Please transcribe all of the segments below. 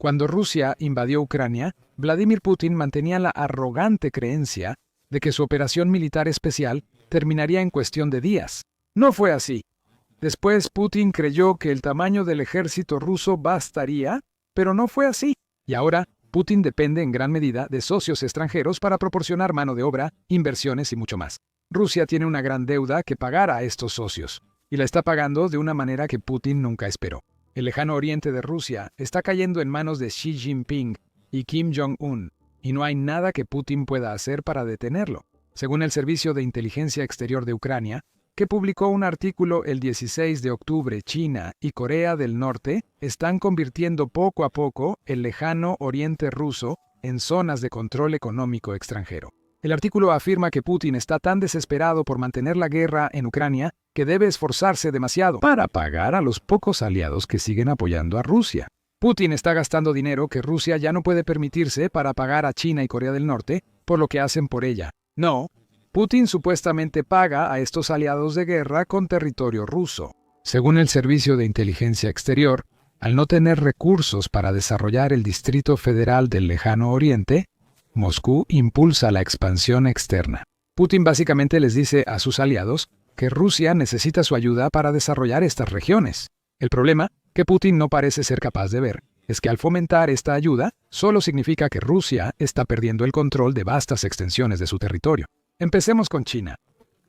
Cuando Rusia invadió Ucrania, Vladimir Putin mantenía la arrogante creencia de que su operación militar especial terminaría en cuestión de días. No fue así. Después Putin creyó que el tamaño del ejército ruso bastaría, pero no fue así. Y ahora Putin depende en gran medida de socios extranjeros para proporcionar mano de obra, inversiones y mucho más. Rusia tiene una gran deuda que pagar a estos socios, y la está pagando de una manera que Putin nunca esperó. El lejano oriente de Rusia está cayendo en manos de Xi Jinping y Kim Jong-un, y no hay nada que Putin pueda hacer para detenerlo. Según el Servicio de Inteligencia Exterior de Ucrania, que publicó un artículo el 16 de octubre, China y Corea del Norte están convirtiendo poco a poco el lejano oriente ruso en zonas de control económico extranjero. El artículo afirma que Putin está tan desesperado por mantener la guerra en Ucrania que debe esforzarse demasiado para pagar a los pocos aliados que siguen apoyando a Rusia. Putin está gastando dinero que Rusia ya no puede permitirse para pagar a China y Corea del Norte por lo que hacen por ella. No, Putin supuestamente paga a estos aliados de guerra con territorio ruso. Según el Servicio de Inteligencia Exterior, al no tener recursos para desarrollar el Distrito Federal del Lejano Oriente, Moscú impulsa la expansión externa. Putin básicamente les dice a sus aliados que Rusia necesita su ayuda para desarrollar estas regiones. El problema, que Putin no parece ser capaz de ver, es que al fomentar esta ayuda, solo significa que Rusia está perdiendo el control de vastas extensiones de su territorio. Empecemos con China.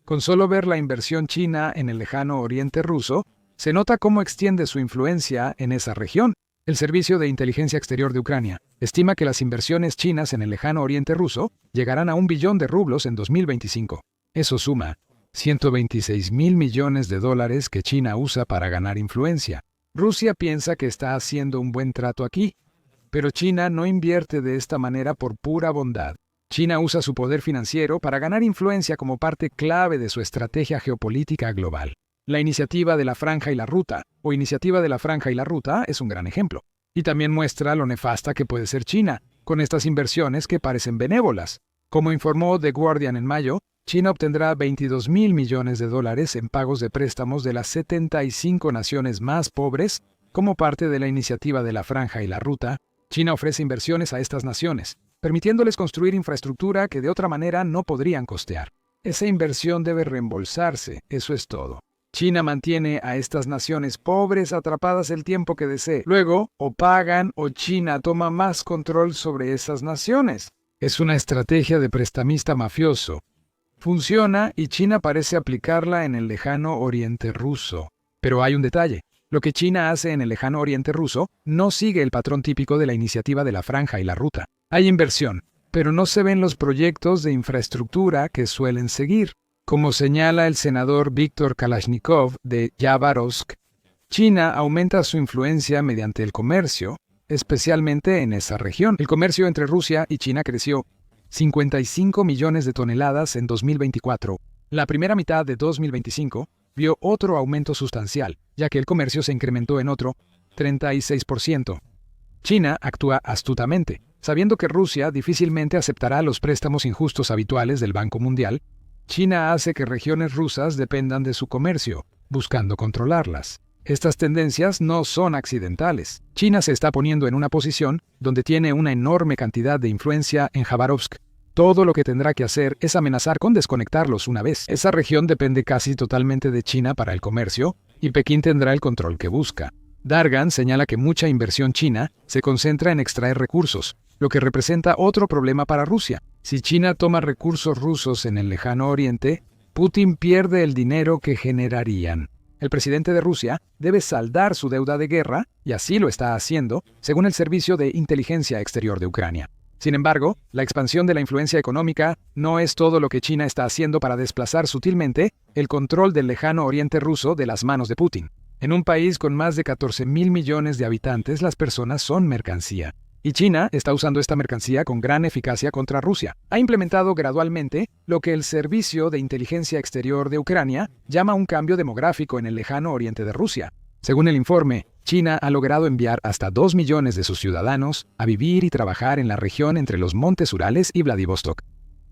Con solo ver la inversión china en el lejano oriente ruso, se nota cómo extiende su influencia en esa región. El Servicio de Inteligencia Exterior de Ucrania estima que las inversiones chinas en el lejano oriente ruso llegarán a 1 billón de rublos en 2025. Eso suma 126.000 millones de dólares que China usa para ganar influencia. Rusia piensa que está haciendo un buen trato aquí, pero China no invierte de esta manera por pura bondad. China usa su poder financiero para ganar influencia como parte clave de su estrategia geopolítica global. La iniciativa de la Franja y la Ruta, o Iniciativa de la Franja y la Ruta, es un gran ejemplo. Y también muestra lo nefasta que puede ser China, con estas inversiones que parecen benévolas. Como informó The Guardian en mayo, China obtendrá 22.000 millones de dólares en pagos de préstamos de las 75 naciones más pobres como parte de la Iniciativa de la Franja y la Ruta. China ofrece inversiones a estas naciones, permitiéndoles construir infraestructura que de otra manera no podrían costear. Esa inversión debe reembolsarse, eso es todo. China mantiene a estas naciones pobres atrapadas el tiempo que desee. Luego, o pagan o China toma más control sobre esas naciones. Es una estrategia de prestamista mafioso. Funciona y China parece aplicarla en el lejano oriente ruso. Pero hay un detalle. Lo que China hace en el lejano oriente ruso no sigue el patrón típico de la Iniciativa de la Franja y la Ruta. Hay inversión, pero no se ven los proyectos de infraestructura que suelen seguir. Como señala el senador Víctor Kalashnikov de Yabarovsk, China aumenta su influencia mediante el comercio, especialmente en esa región. El comercio entre Rusia y China creció 55 millones de toneladas en 2024. La primera mitad de 2025 vio otro aumento sustancial, ya que el comercio se incrementó en otro 36%. China actúa astutamente, sabiendo que Rusia difícilmente aceptará los préstamos injustos habituales del Banco Mundial. China hace que regiones rusas dependan de su comercio, buscando controlarlas. Estas tendencias no son accidentales. China se está poniendo en una posición donde tiene una enorme cantidad de influencia en Jabarovsk. Todo lo que tendrá que hacer es amenazar con desconectarlos una vez. Esa región depende casi totalmente de China para el comercio, y Pekín tendrá el control que busca. Dargan señala que mucha inversión china se concentra en extraer recursos, lo que representa otro problema para Rusia. Si China toma recursos rusos en el lejano oriente, Putin pierde el dinero que generarían. El presidente de Rusia debe saldar su deuda de guerra, y así lo está haciendo, según el Servicio de Inteligencia Exterior de Ucrania. Sin embargo, la expansión de la influencia económica no es todo lo que China está haciendo para desplazar sutilmente el control del lejano oriente ruso de las manos de Putin. En un país con más de 14.000 millones de habitantes, las personas son mercancía. Y China está usando esta mercancía con gran eficacia contra Rusia. Ha implementado gradualmente lo que el Servicio de Inteligencia Exterior de Ucrania llama un cambio demográfico en el lejano oriente de Rusia. Según el informe, China ha logrado enviar hasta 2 millones de sus ciudadanos a vivir y trabajar en la región entre los Montes Urales y Vladivostok.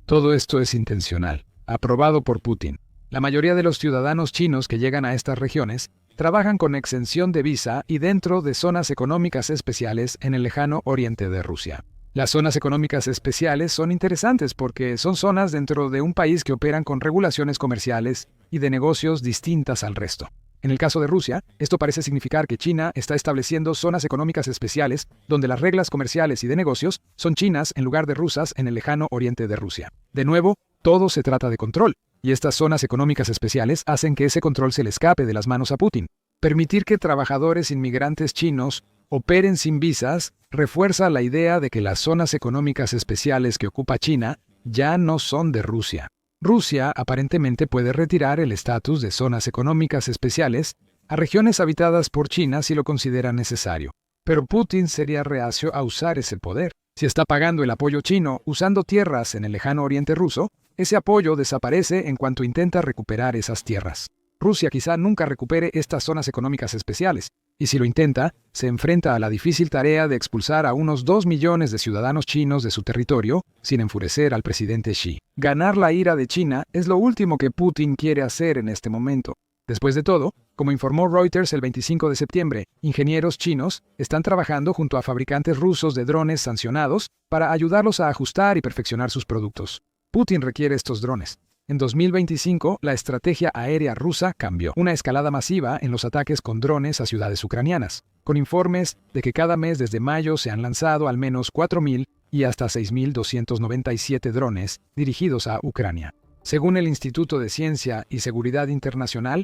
Todo esto es intencional, aprobado por Putin. La mayoría de los ciudadanos chinos que llegan a estas regiones trabajan con exención de visa y dentro de zonas económicas especiales en el lejano oriente de Rusia. Las zonas económicas especiales son interesantes porque son zonas dentro de un país que operan con regulaciones comerciales y de negocios distintas al resto. En el caso de Rusia, esto parece significar que China está estableciendo zonas económicas especiales donde las reglas comerciales y de negocios son chinas en lugar de rusas en el lejano oriente de Rusia. De nuevo, todo se trata de control, y estas zonas económicas especiales hacen que ese control se le escape de las manos a Putin. Permitir que trabajadores inmigrantes chinos operen sin visas refuerza la idea de que las zonas económicas especiales que ocupa China ya no son de Rusia. Rusia aparentemente puede retirar el estatus de zonas económicas especiales a regiones habitadas por China si lo considera necesario. Pero Putin sería reacio a usar ese poder. Si está pagando el apoyo chino usando tierras en el lejano oriente ruso, ese apoyo desaparece en cuanto intenta recuperar esas tierras. Rusia quizá nunca recupere estas zonas económicas especiales, y si lo intenta, se enfrenta a la difícil tarea de expulsar a unos 2 millones de ciudadanos chinos de su territorio sin enfurecer al presidente Xi. Ganar la ira de China es lo último que Putin quiere hacer en este momento. Después de todo, como informó Reuters el 25 de septiembre, ingenieros chinos están trabajando junto a fabricantes rusos de drones sancionados para ayudarlos a ajustar y perfeccionar sus productos. Putin requiere estos drones. En 2025, la estrategia aérea rusa cambió. Una escalada masiva en los ataques con drones a ciudades ucranianas, con informes de que cada mes desde mayo se han lanzado al menos 4.000 y hasta 6.297 drones dirigidos a Ucrania. Según el Instituto de Ciencia y Seguridad Internacional,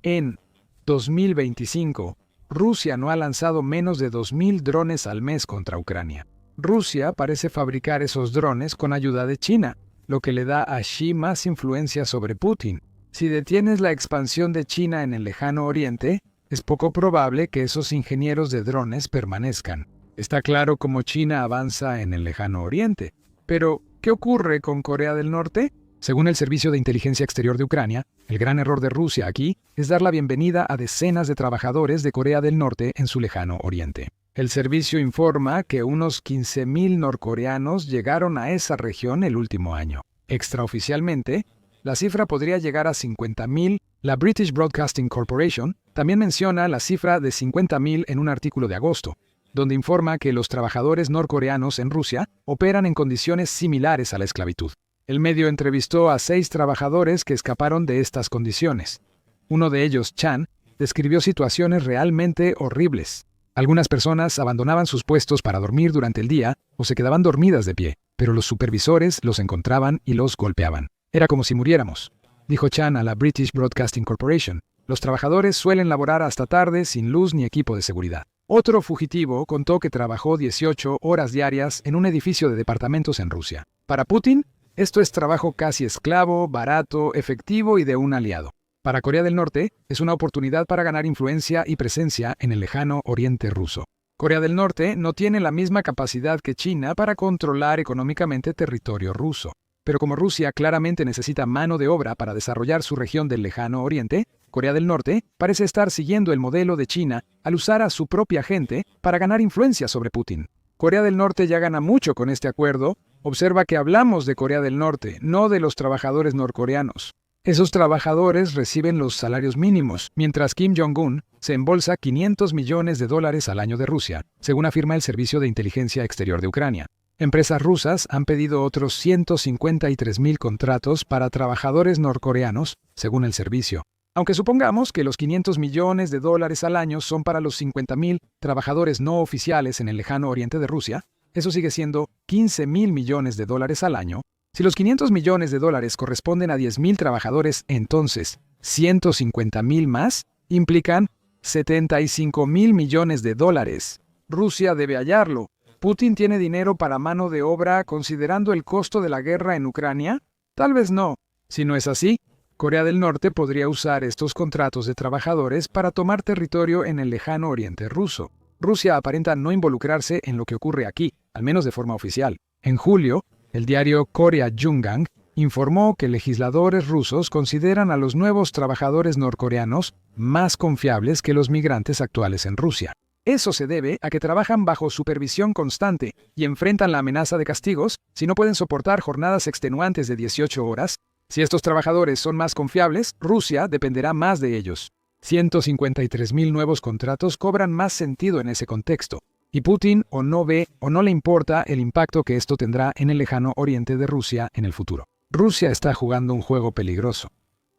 en 2025, Rusia no ha lanzado menos de 2.000 drones al mes contra Ucrania. Rusia parece fabricar esos drones con ayuda de China, lo que le da a Xi más influencia sobre Putin. Si detienes la expansión de China en el lejano oriente, es poco probable que esos ingenieros de drones permanezcan. Está claro cómo China avanza en el lejano oriente. Pero, ¿qué ocurre con Corea del Norte? Según el Servicio de Inteligencia Exterior de Ucrania, el gran error de Rusia aquí es dar la bienvenida a decenas de trabajadores de Corea del Norte en su lejano oriente. El servicio informa que unos 15.000 norcoreanos llegaron a esa región el último año. Extraoficialmente, la cifra podría llegar a 50.000. La British Broadcasting Corporation también menciona la cifra de 50.000 en un artículo de agosto, donde informa que los trabajadores norcoreanos en Rusia operan en condiciones similares a la esclavitud. El medio entrevistó a 6 trabajadores que escaparon de estas condiciones. Uno de ellos, Chan, describió situaciones realmente horribles. Algunas personas abandonaban sus puestos para dormir durante el día o se quedaban dormidas de pie, pero los supervisores los encontraban y los golpeaban. Era como si muriéramos, dijo Chan a la British Broadcasting Corporation. Los trabajadores suelen laborar hasta tarde sin luz ni equipo de seguridad. Otro fugitivo contó que trabajó 18 horas diarias en un edificio de departamentos en Rusia. Para Putin, esto es trabajo casi esclavo, barato, efectivo y de un aliado. Para Corea del Norte, es una oportunidad para ganar influencia y presencia en el lejano oriente ruso. Corea del Norte no tiene la misma capacidad que China para controlar económicamente territorio ruso. Pero como Rusia claramente necesita mano de obra para desarrollar su región del lejano oriente, Corea del Norte parece estar siguiendo el modelo de China al usar a su propia gente para ganar influencia sobre Putin. Corea del Norte ya gana mucho con este acuerdo. Observa que hablamos de Corea del Norte, no de los trabajadores norcoreanos. Esos trabajadores reciben los salarios mínimos, mientras Kim Jong-un se embolsa $500 millones al año de Rusia, según afirma el Servicio de Inteligencia Exterior de Ucrania. Empresas rusas han pedido otros 153.000 contratos para trabajadores norcoreanos, según el servicio. Aunque supongamos que los $500 millones al año son para los 50.000 trabajadores no oficiales en el lejano oriente de Rusia, eso sigue siendo $15.000 millones al año. Si los $500 millones corresponden a 10.000 trabajadores, entonces 150.000 más implican $75.000 millones. Rusia debe hallarlo. ¿Putin tiene dinero para mano de obra considerando el costo de la guerra en Ucrania? Tal vez no. Si no es así, Corea del Norte podría usar estos contratos de trabajadores para tomar territorio en el lejano oriente ruso. Rusia aparenta no involucrarse en lo que ocurre aquí, al menos de forma oficial. En julio, el diario Korea Jungang informó que legisladores rusos consideran a los nuevos trabajadores norcoreanos más confiables que los migrantes actuales en Rusia. Eso se debe a que trabajan bajo supervisión constante y enfrentan la amenaza de castigos si no pueden soportar jornadas extenuantes de 18 horas. Si estos trabajadores son más confiables, Rusia dependerá más de ellos. 153.000 nuevos contratos cobran más sentido en ese contexto, y Putin o no ve o no le importa el impacto que esto tendrá en el lejano oriente de Rusia en el futuro. Rusia está jugando un juego peligroso.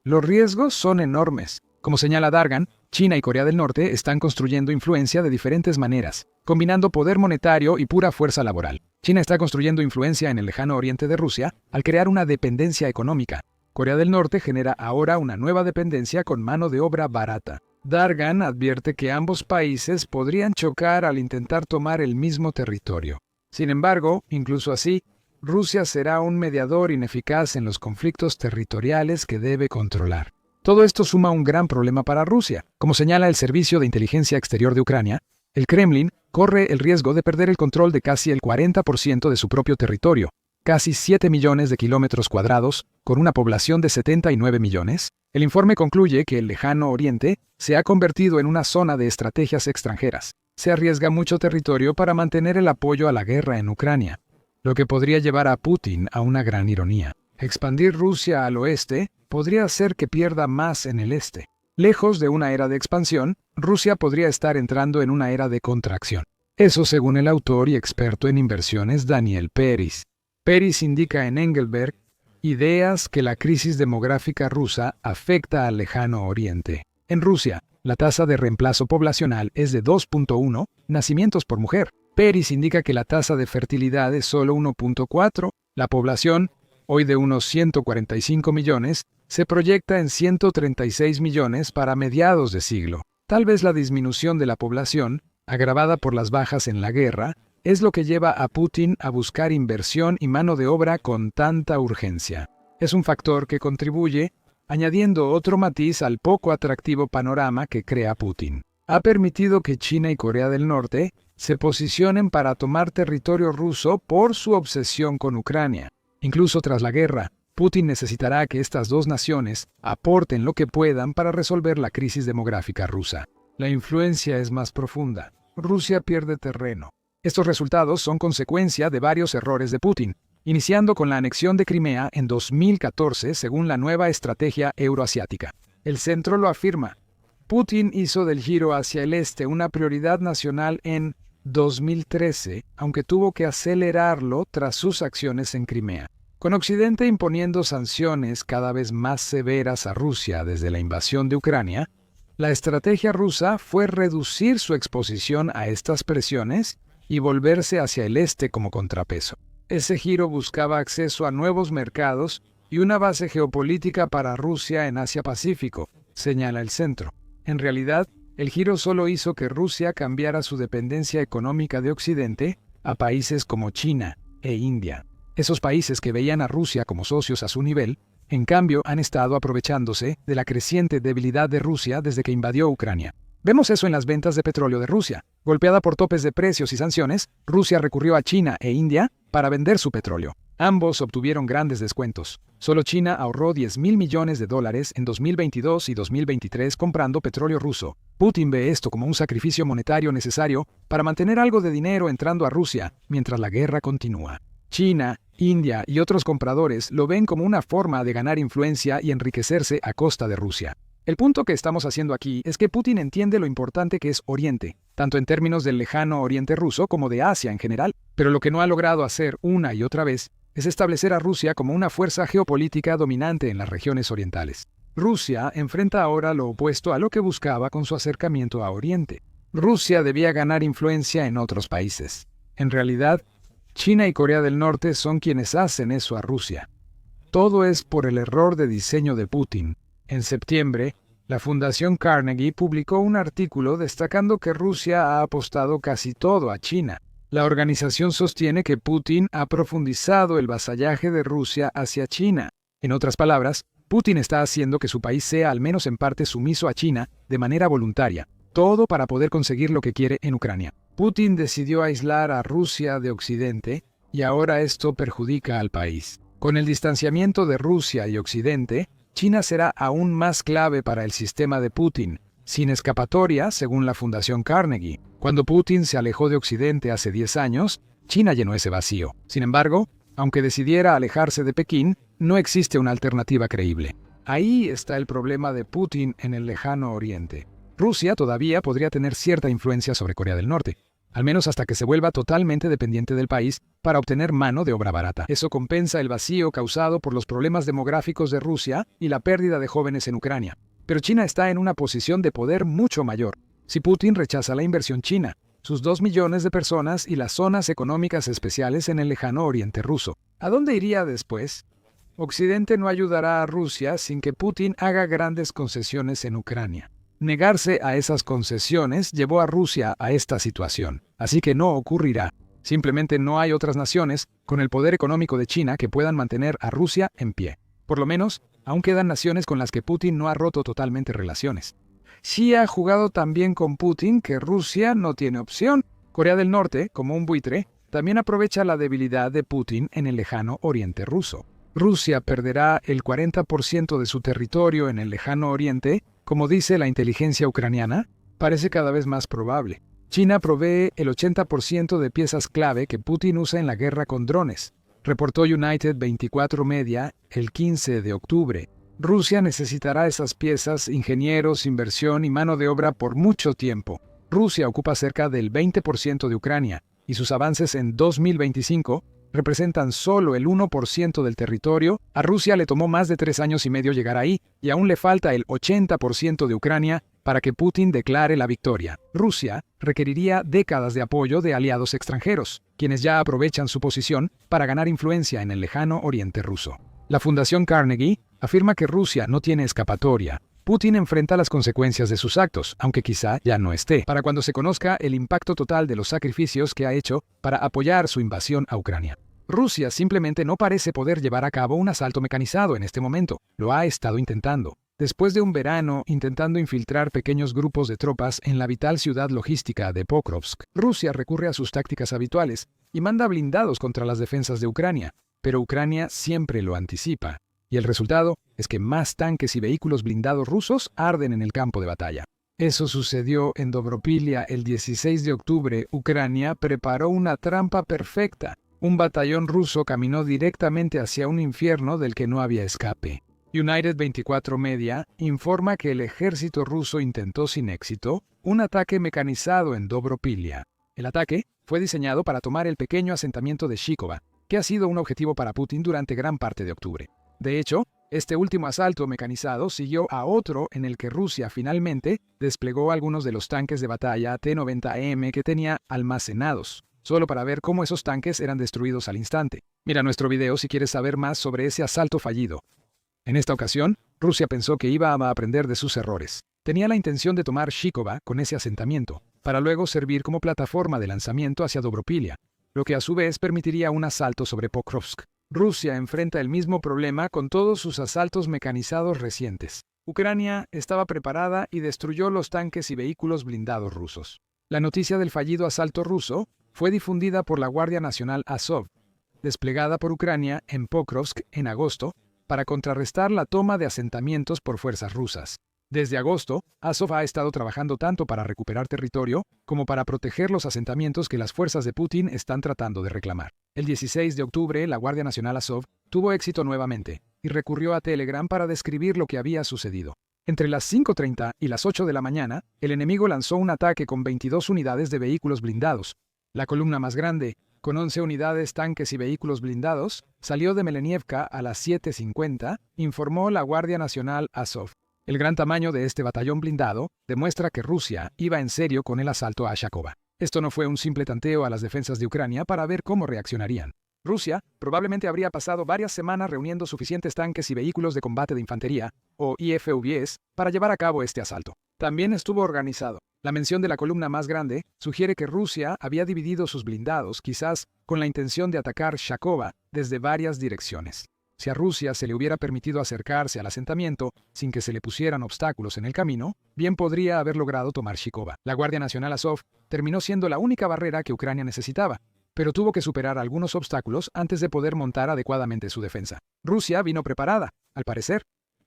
Los riesgos son enormes. Como señala Dargan, China y Corea del Norte están construyendo influencia de diferentes maneras, combinando poder monetario y pura fuerza laboral. China está construyendo influencia en el lejano oriente de Rusia al crear una dependencia económica. Corea del Norte genera ahora una nueva dependencia con mano de obra barata. Dargan advierte que ambos países podrían chocar al intentar tomar el mismo territorio. Sin embargo, incluso así, Rusia será un mediador ineficaz en los conflictos territoriales que debe controlar. Todo esto suma un gran problema para Rusia. Como señala el Servicio de Inteligencia Exterior de Ucrania, el Kremlin corre el riesgo de perder el control de casi el 40% de su propio territorio, casi 7 millones de kilómetros cuadrados, con una población de 79 millones. El informe concluye que el lejano oriente se ha convertido en una zona de estrategias extranjeras. Se arriesga mucho territorio para mantener el apoyo a la guerra en Ucrania, lo que podría llevar a Putin a una gran ironía. Expandir Rusia al oeste podría hacer que pierda más en el este. Lejos de una era de expansión, Rusia podría estar entrando en una era de contracción. Eso según el autor y experto en inversiones Daniel Peris. Peris indica en Engelberg ideas que la crisis demográfica rusa afecta al lejano oriente. En Rusia, la tasa de reemplazo poblacional es de 2.1 nacimientos por mujer. Peris indica que la tasa de fertilidad es solo 1.4. La población, hoy de unos 145 millones, se proyecta en 136 millones para mediados de siglo. Tal vez la disminución de la población, agravada por las bajas en la guerra, es lo que lleva a Putin a buscar inversión y mano de obra con tanta urgencia. Es un factor que contribuye, añadiendo otro matiz al poco atractivo panorama que crea Putin. Ha permitido que China y Corea del Norte se posicionen para tomar territorio ruso por su obsesión con Ucrania. Incluso tras la guerra, Putin necesitará que estas dos naciones aporten lo que puedan para resolver la crisis demográfica rusa. La influencia es más profunda. Rusia pierde terreno. Estos resultados son consecuencia de varios errores de Putin, iniciando con la anexión de Crimea en 2014 según la nueva estrategia euroasiática. El centro lo afirma. Putin hizo del giro hacia el este una prioridad nacional en 2013, aunque tuvo que acelerarlo tras sus acciones en Crimea. Con Occidente imponiendo sanciones cada vez más severas a Rusia desde la invasión de Ucrania, la estrategia rusa fue reducir su exposición a estas presiones y volverse hacia el este como contrapeso. Ese giro buscaba acceso a nuevos mercados y una base geopolítica para Rusia en Asia-Pacífico, señala el centro. En realidad, el giro solo hizo que Rusia cambiara su dependencia económica de Occidente a países como China e India. Esos países que veían a Rusia como socios a su nivel, en cambio, han estado aprovechándose de la creciente debilidad de Rusia desde que invadió Ucrania. Vemos eso en las ventas de petróleo de Rusia. Golpeada por topes de precios y sanciones, Rusia recurrió a China e India para vender su petróleo. Ambos obtuvieron grandes descuentos. Solo China ahorró $10.000 millones en 2022 y 2023 comprando petróleo ruso. Putin ve esto como un sacrificio monetario necesario para mantener algo de dinero entrando a Rusia mientras la guerra continúa. China, India y otros compradores lo ven como una forma de ganar influencia y enriquecerse a costa de Rusia. El punto que estamos haciendo aquí es que Putin entiende lo importante que es Oriente, tanto en términos del lejano Oriente ruso como de Asia en general, pero lo que no ha logrado hacer una y otra vez es establecer a Rusia como una fuerza geopolítica dominante en las regiones orientales. Rusia enfrenta ahora lo opuesto a lo que buscaba con su acercamiento a Oriente. Rusia debía ganar influencia en otros países. En realidad, China y Corea del Norte son quienes hacen eso a Rusia. Todo es por el error de diseño de Putin. En septiembre, la Fundación Carnegie publicó un artículo destacando que Rusia ha apostado casi todo a China. La organización sostiene que Putin ha profundizado el vasallaje de Rusia hacia China. En otras palabras, Putin está haciendo que su país sea al menos en parte sumiso a China de manera voluntaria, todo para poder conseguir lo que quiere en Ucrania. Putin decidió aislar a Rusia de Occidente y ahora esto perjudica al país. Con el distanciamiento de Rusia y Occidente, China será aún más clave para el sistema de Putin, sin escapatoria, según la Fundación Carnegie. Cuando Putin se alejó de Occidente hace 10 años, China llenó ese vacío. Sin embargo, aunque decidiera alejarse de Pekín, no existe una alternativa creíble. Ahí está el problema de Putin en el lejano oriente. Rusia todavía podría tener cierta influencia sobre Corea del Norte, al menos hasta que se vuelva totalmente dependiente del país para obtener mano de obra barata. Eso compensa el vacío causado por los problemas demográficos de Rusia y la pérdida de jóvenes en Ucrania. Pero China está en una posición de poder mucho mayor. Si Putin rechaza la inversión china, sus 2 millones de personas y las zonas económicas especiales en el lejano oriente ruso, ¿a dónde iría después? Occidente no ayudará a Rusia sin que Putin haga grandes concesiones en Ucrania. Negarse a esas concesiones llevó a Rusia a esta situación, así que no ocurrirá. Simplemente no hay otras naciones con el poder económico de China que puedan mantener a Rusia en pie. Por lo menos, aún quedan naciones con las que Putin no ha roto totalmente relaciones. Xi ha jugado tan bien con Putin que Rusia no tiene opción. Corea del Norte, como un buitre, también aprovecha la debilidad de Putin en el lejano oriente ruso. Rusia perderá el 40% de su territorio en el lejano oriente, como dice la inteligencia ucraniana, parece cada vez más probable. China provee el 80% de piezas clave que Putin usa en la guerra con drones, reportó United 24 Media el 15 de octubre. Rusia necesitará esas piezas, ingenieros, inversión y mano de obra por mucho tiempo. Rusia ocupa cerca del 20% de Ucrania, y sus avances en 2025 representan solo el 1% del territorio. A Rusia le tomó más de 3 años y medio llegar ahí, y aún le falta el 80% de Ucrania para que Putin declare la victoria. Rusia requeriría décadas de apoyo de aliados extranjeros, quienes ya aprovechan su posición para ganar influencia en el lejano oriente ruso. La Fundación Carnegie afirma que Rusia no tiene escapatoria. Putin enfrenta las consecuencias de sus actos, aunque quizá ya no esté, para cuando se conozca el impacto total de los sacrificios que ha hecho para apoyar su invasión a Ucrania. Rusia simplemente no parece poder llevar a cabo un asalto mecanizado en este momento. Lo ha estado intentando. Después de un verano intentando infiltrar pequeños grupos de tropas en la vital ciudad logística de Pokrovsk, Rusia recurre a sus tácticas habituales y manda blindados contra las defensas de Ucrania, pero Ucrania siempre lo anticipa. Y el resultado es que más tanques y vehículos blindados rusos arden en el campo de batalla. Eso sucedió en Dobropilia el 16 de octubre. Ucrania preparó una trampa perfecta. Un batallón ruso caminó directamente hacia un infierno del que no había escape. United 24 Media informa que el ejército ruso intentó sin éxito un ataque mecanizado en Dobropilia. El ataque fue diseñado para tomar el pequeño asentamiento de Shikova, que ha sido un objetivo para Putin durante gran parte de octubre. De hecho, este último asalto mecanizado siguió a otro en el que Rusia finalmente desplegó algunos de los tanques de batalla T-90M que tenía almacenados, solo para ver cómo esos tanques eran destruidos al instante. Mira nuestro video si quieres saber más sobre ese asalto fallido. En esta ocasión, Rusia pensó que iba a aprender de sus errores. Tenía la intención de tomar Shikova con ese asentamiento, para luego servir como plataforma de lanzamiento hacia Dobropilia, lo que a su vez permitiría un asalto sobre Pokrovsk. Rusia enfrenta el mismo problema con todos sus asaltos mecanizados recientes. Ucrania estaba preparada y destruyó los tanques y vehículos blindados rusos. La noticia del fallido asalto ruso fue difundida por la Guardia Nacional Azov, desplegada por Ucrania en Pokrovsk en agosto, para contrarrestar la toma de asentamientos por fuerzas rusas. Desde agosto, Azov ha estado trabajando tanto para recuperar territorio como para proteger los asentamientos que las fuerzas de Putin están tratando de reclamar. El 16 de octubre, la Guardia Nacional Azov tuvo éxito nuevamente y recurrió a Telegram para describir lo que había sucedido. Entre las 5:30 y las 8 de la mañana, el enemigo lanzó un ataque con 22 unidades de vehículos blindados. La columna más grande, con 11 unidades, tanques y vehículos blindados, salió de Melenievka a las 7:50, informó la Guardia Nacional Azov. El gran tamaño de este batallón blindado demuestra que Rusia iba en serio con el asalto a Shakova. Esto no fue un simple tanteo a las defensas de Ucrania para ver cómo reaccionarían. Rusia probablemente habría pasado varias semanas reuniendo suficientes tanques y vehículos de combate de infantería, o IFVs, para llevar a cabo este asalto. También estuvo organizado. La mención de la columna más grande sugiere que Rusia había dividido sus blindados, quizás con la intención de atacar Shakova desde varias direcciones. Si a Rusia se le hubiera permitido acercarse al asentamiento sin que se le pusieran obstáculos en el camino, bien podría haber logrado tomar Shikova. La Guardia Nacional Azov terminó siendo la única barrera que Ucrania necesitaba, pero tuvo que superar algunos obstáculos antes de poder montar adecuadamente su defensa. Rusia vino preparada, al parecer.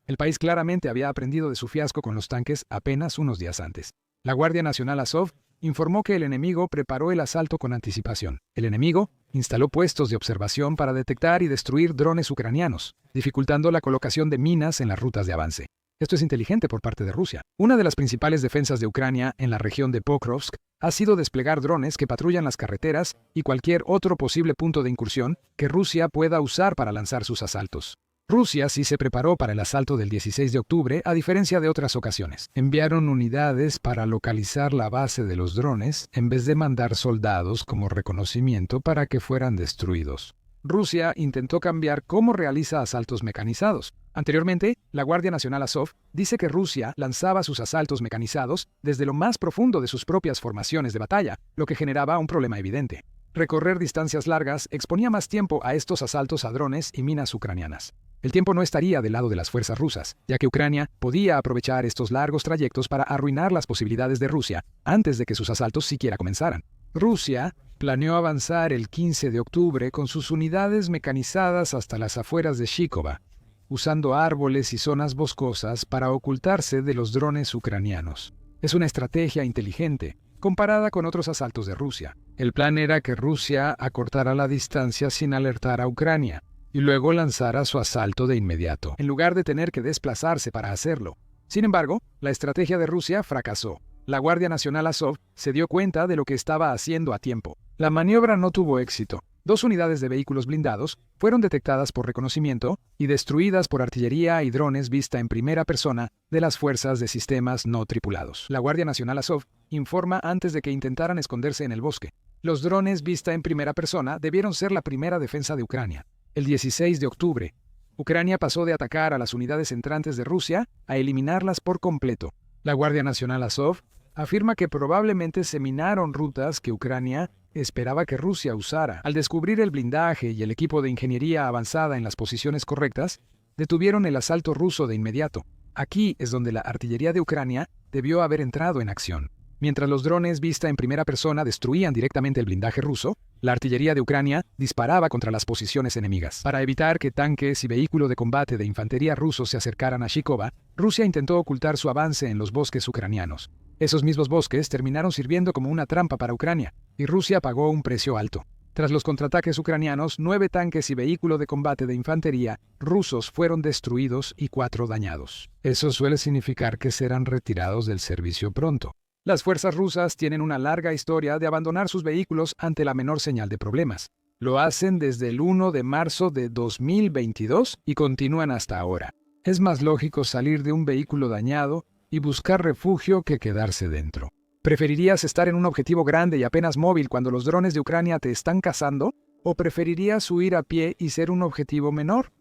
El país claramente había aprendido de su fiasco con los tanques apenas unos días antes. La Guardia Nacional Azov informó que el enemigo preparó el asalto con anticipación. El enemigo instaló puestos de observación para detectar y destruir drones ucranianos, dificultando la colocación de minas en las rutas de avance. Esto es inteligente por parte de Rusia. Una de las principales defensas de Ucrania en la región de Pokrovsk ha sido desplegar drones que patrullan las carreteras y cualquier otro posible punto de incursión que Rusia pueda usar para lanzar sus asaltos. Rusia sí se preparó para el asalto del 16 de octubre, a diferencia de otras ocasiones. Enviaron unidades para localizar la base de los drones en vez de mandar soldados como reconocimiento para que fueran destruidos. Rusia intentó cambiar cómo realiza asaltos mecanizados. Anteriormente, la Guardia Nacional Azov dice que Rusia lanzaba sus asaltos mecanizados desde lo más profundo de sus propias formaciones de batalla, lo que generaba un problema evidente. Recorrer distancias largas exponía más tiempo a estos asaltos a drones y minas ucranianas. El tiempo no estaría del lado de las fuerzas rusas, ya que Ucrania podía aprovechar estos largos trayectos para arruinar las posibilidades de Rusia antes de que sus asaltos siquiera comenzaran. Rusia planeó avanzar el 15 de octubre con sus unidades mecanizadas hasta las afueras de Shikova, usando árboles y zonas boscosas para ocultarse de los drones ucranianos. Es una estrategia inteligente, comparada con otros asaltos de Rusia. El plan era que Rusia acortara la distancia sin alertar a Ucrania, y luego lanzara su asalto de inmediato, en lugar de tener que desplazarse para hacerlo. Sin embargo, la estrategia de Rusia fracasó. La Guardia Nacional Azov se dio cuenta de lo que estaba haciendo a tiempo. La maniobra no tuvo éxito. 2 unidades de vehículos blindados fueron detectadas por reconocimiento y destruidas por artillería y drones vista en primera persona de las fuerzas de sistemas no tripulados. La Guardia Nacional Azov informa antes de que intentaran esconderse en el bosque. Los drones vista en primera persona debieron ser la primera defensa de Ucrania. El 16 de octubre, Ucrania pasó de atacar a las unidades entrantes de Rusia a eliminarlas por completo. La Guardia Nacional Azov afirma que probablemente se minaron rutas que Ucrania esperaba que Rusia usara. Al descubrir el blindaje y el equipo de ingeniería avanzada en las posiciones correctas, detuvieron el asalto ruso de inmediato. Aquí es donde la artillería de Ucrania debió haber entrado en acción. Mientras los drones vista en primera persona destruían directamente el blindaje ruso, la artillería de Ucrania disparaba contra las posiciones enemigas. Para evitar que tanques y vehículos de combate de infantería rusos se acercaran a Shikova, Rusia intentó ocultar su avance en los bosques ucranianos. Esos mismos bosques terminaron sirviendo como una trampa para Ucrania, y Rusia pagó un precio alto. Tras los contraataques ucranianos, 9 tanques y vehículos de combate de infantería rusos fueron destruidos y 4 dañados. Eso suele significar que serán retirados del servicio pronto. Las fuerzas rusas tienen una larga historia de abandonar sus vehículos ante la menor señal de problemas. Lo hacen desde el 1 de marzo de 2022 y continúan hasta ahora. Es más lógico salir de un vehículo dañado y buscar refugio que quedarse dentro. ¿Preferirías estar en un objetivo grande y apenas móvil cuando los drones de Ucrania te están cazando? ¿O preferirías huir a pie y ser un objetivo menor?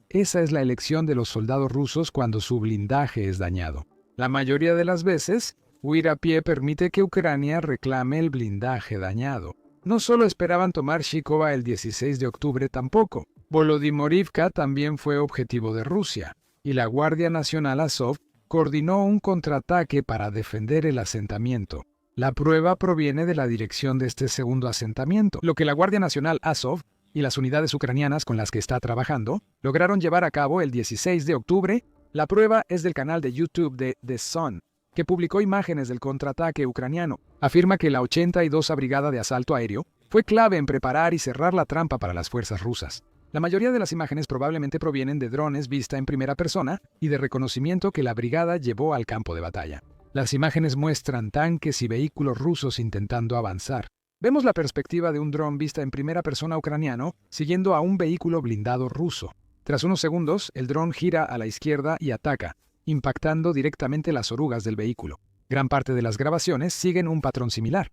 Esa es la elección de los soldados rusos cuando su blindaje es dañado. La mayoría de las veces, huir a pie permite que Ucrania reclame el blindaje dañado. No solo esperaban tomar Shikova el 16 de octubre tampoco. Volodymyrivka también fue objetivo de Rusia, y la Guardia Nacional Azov coordinó un contraataque para defender el asentamiento. La prueba proviene de la dirección de este segundo asentamiento. Lo que la Guardia Nacional Azov y las unidades ucranianas con las que está trabajando lograron llevar a cabo el 16 de octubre, la prueba es del canal de YouTube de The Sun, que publicó imágenes del contraataque ucraniano. Afirma que la 82ª Brigada de Asalto Aéreo fue clave en preparar y cerrar la trampa para las fuerzas rusas. La mayoría de las imágenes probablemente provienen de drones vista en primera persona y de reconocimiento que la brigada llevó al campo de batalla. Las imágenes muestran tanques y vehículos rusos intentando avanzar. Vemos la perspectiva de un dron vista en primera persona ucraniano siguiendo a un vehículo blindado ruso. Tras unos segundos, el dron gira a la izquierda y ataca, impactando directamente las orugas del vehículo. Gran parte de las grabaciones siguen un patrón similar.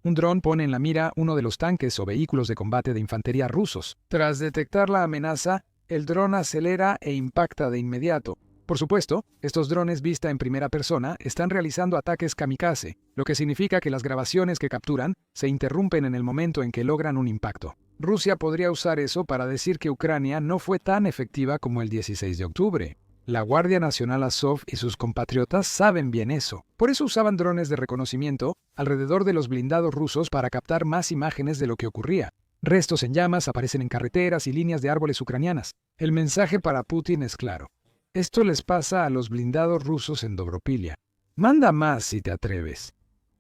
Un dron pone en la mira uno de los tanques o vehículos de combate de infantería rusos. Tras detectar la amenaza, el dron acelera e impacta de inmediato. Por supuesto, estos drones vista en primera persona están realizando ataques kamikaze, lo que significa que las grabaciones que capturan se interrumpen en el momento en que logran un impacto. Rusia podría usar eso para decir que Ucrania no fue tan efectiva como el 16 de octubre. La Guardia Nacional Azov y sus compatriotas saben bien eso. Por eso usaban drones de reconocimiento alrededor de los blindados rusos para captar más imágenes de lo que ocurría. Restos en llamas aparecen en carreteras y líneas de árboles ucranianas. El mensaje para Putin es claro. Esto les pasa a los blindados rusos en Dobropilia. Manda más si te atreves.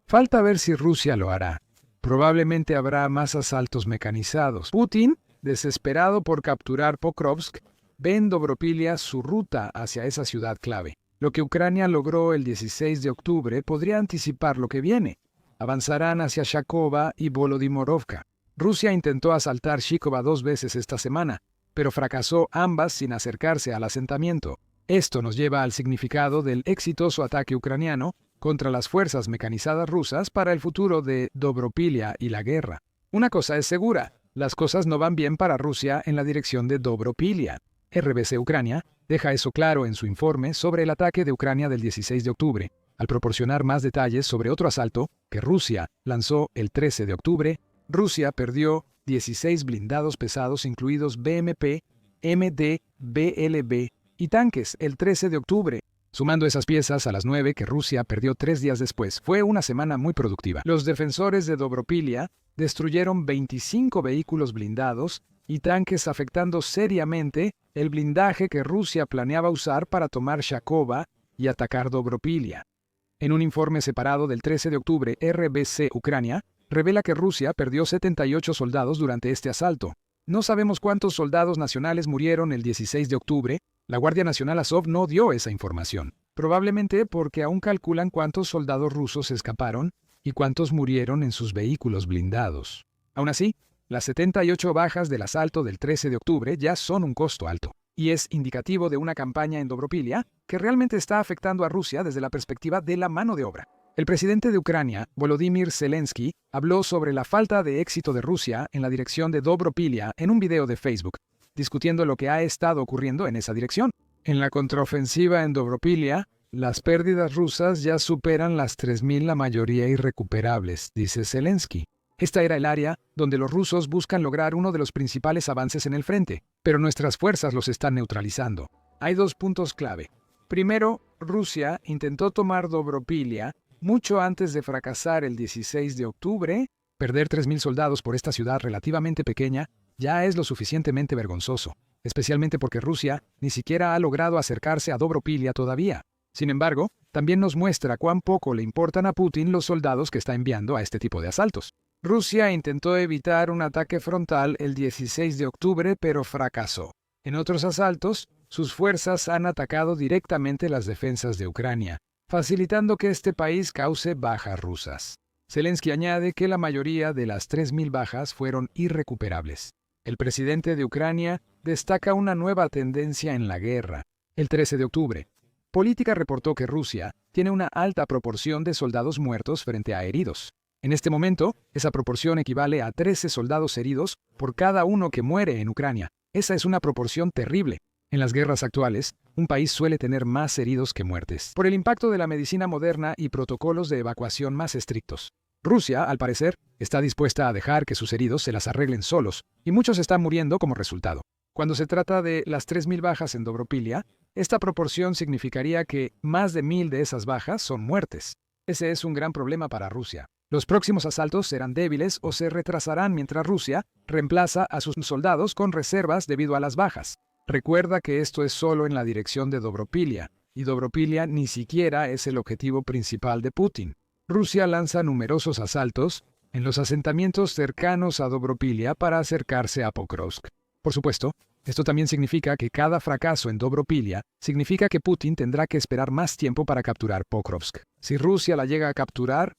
Falta ver si Rusia lo hará. Probablemente habrá más asaltos mecanizados. Putin, desesperado por capturar Pokrovsk, ve en Dobropilia su ruta hacia esa ciudad clave. Lo que Ucrania logró el 16 de octubre podría anticipar lo que viene. Avanzarán hacia Shakova y Volodimorovka. Rusia intentó asaltar Shikova 2 veces esta semana, pero fracasó ambas sin acercarse al asentamiento. Esto nos lleva al significado del exitoso ataque ucraniano contra las fuerzas mecanizadas rusas para el futuro de Dobropilia y la guerra. Una cosa es segura, las cosas no van bien para Rusia en la dirección de Dobropilia. RBC Ucrania deja eso claro en su informe sobre el ataque de Ucrania del 16 de octubre, al proporcionar más detalles sobre otro asalto que Rusia lanzó el 13 de octubre. Rusia perdió 16 blindados pesados incluidos BMP, MD, BLB y tanques el 13 de octubre. Sumando esas piezas a las 9 que Rusia perdió 3 días después, fue una semana muy productiva. Los defensores de Dobropilia destruyeron 25 vehículos blindados y tanques, afectando seriamente el blindaje que Rusia planeaba usar para tomar Shakova y atacar Dobropilia. En un informe separado del 13 de octubre, RBC Ucrania revela que Rusia perdió 78 soldados durante este asalto. No sabemos cuántos soldados nacionales murieron el 16 de octubre. La Guardia Nacional Azov no dio esa información, probablemente porque aún calculan cuántos soldados rusos escaparon y cuántos murieron en sus vehículos blindados. Aún así, las 78 bajas del asalto del 13 de octubre ya son un costo alto, y es indicativo de una campaña en Dobropilia que realmente está afectando a Rusia desde la perspectiva de la mano de obra. El presidente de Ucrania, Volodymyr Zelensky, habló sobre la falta de éxito de Rusia en la dirección de Dobropilia en un video de Facebook, discutiendo lo que ha estado ocurriendo en esa dirección. En la contraofensiva en Dobropilia, las pérdidas rusas ya superan las 3.000, la mayoría irrecuperables, dice Zelensky. Esta era el área donde los rusos buscan lograr uno de los principales avances en el frente, pero nuestras fuerzas los están neutralizando. Hay 2 puntos clave. Primero, Rusia intentó tomar Dobropilia mucho antes de fracasar el 16 de octubre. Perder 3.000 soldados por esta ciudad relativamente pequeña ya es lo suficientemente vergonzoso, especialmente porque Rusia ni siquiera ha logrado acercarse a Dobropilia todavía. Sin embargo, también nos muestra cuán poco le importan a Putin los soldados que está enviando a este tipo de asaltos. Rusia intentó evitar un ataque frontal el 16 de octubre, pero fracasó. En otros asaltos, sus fuerzas han atacado directamente las defensas de Ucrania, facilitando que este país cause bajas rusas. Zelensky añade que la mayoría de las 3.000 bajas fueron irrecuperables. El presidente de Ucrania destaca una nueva tendencia en la guerra. El 13 de octubre, Política reportó que Rusia tiene una alta proporción de soldados muertos frente a heridos. En este momento, esa proporción equivale a 13 soldados heridos por cada uno que muere en Ucrania. Esa es una proporción terrible. En las guerras actuales, un país suele tener más heridos que muertes, por el impacto de la medicina moderna y protocolos de evacuación más estrictos. Rusia, al parecer, está dispuesta a dejar que sus heridos se las arreglen solos, y muchos están muriendo como resultado. Cuando se trata de las 3.000 bajas en Dobropilia, esta proporción significaría que más de 1.000 de esas bajas son muertes. Ese es un gran problema para Rusia. Los próximos asaltos serán débiles o se retrasarán mientras Rusia reemplaza a sus soldados con reservas debido a las bajas. Recuerda que esto es solo en la dirección de Dobropilia, y Dobropilia ni siquiera es el objetivo principal de Putin. Rusia lanza numerosos asaltos en los asentamientos cercanos a Dobropilia para acercarse a Pokrovsk. Por supuesto, esto también significa que cada fracaso en Dobropilia significa que Putin tendrá que esperar más tiempo para capturar Pokrovsk. Si Rusia la llega a capturar,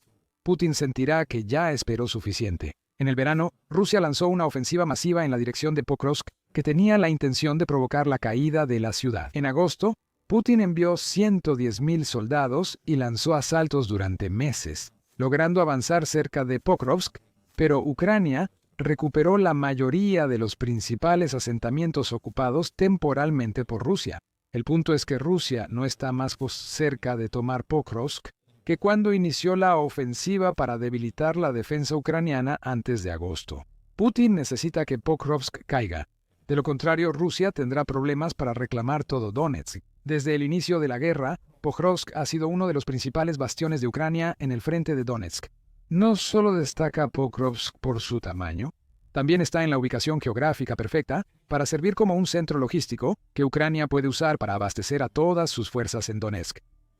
Putin sentirá que ya esperó suficiente. En el verano, Rusia lanzó una ofensiva masiva en la dirección de Pokrovsk que tenía la intención de provocar la caída de la ciudad. En agosto, Putin envió 110.000 soldados y lanzó asaltos durante meses, logrando avanzar cerca de Pokrovsk, pero Ucrania recuperó la mayoría de los principales asentamientos ocupados temporalmente por Rusia. El punto es que Rusia no está más cerca de tomar Pokrovsk que cuando inició la ofensiva para debilitar la defensa ucraniana antes de agosto. Putin necesita que Pokrovsk caiga. De lo contrario, Rusia tendrá problemas para reclamar todo Donetsk. Desde el inicio de la guerra, Pokrovsk ha sido uno de los principales bastiones de Ucrania en el frente de Donetsk. No solo destaca Pokrovsk por su tamaño, también está en la ubicación geográfica perfecta para servir como un centro logístico que Ucrania puede usar para abastecer a todas sus fuerzas en Donetsk.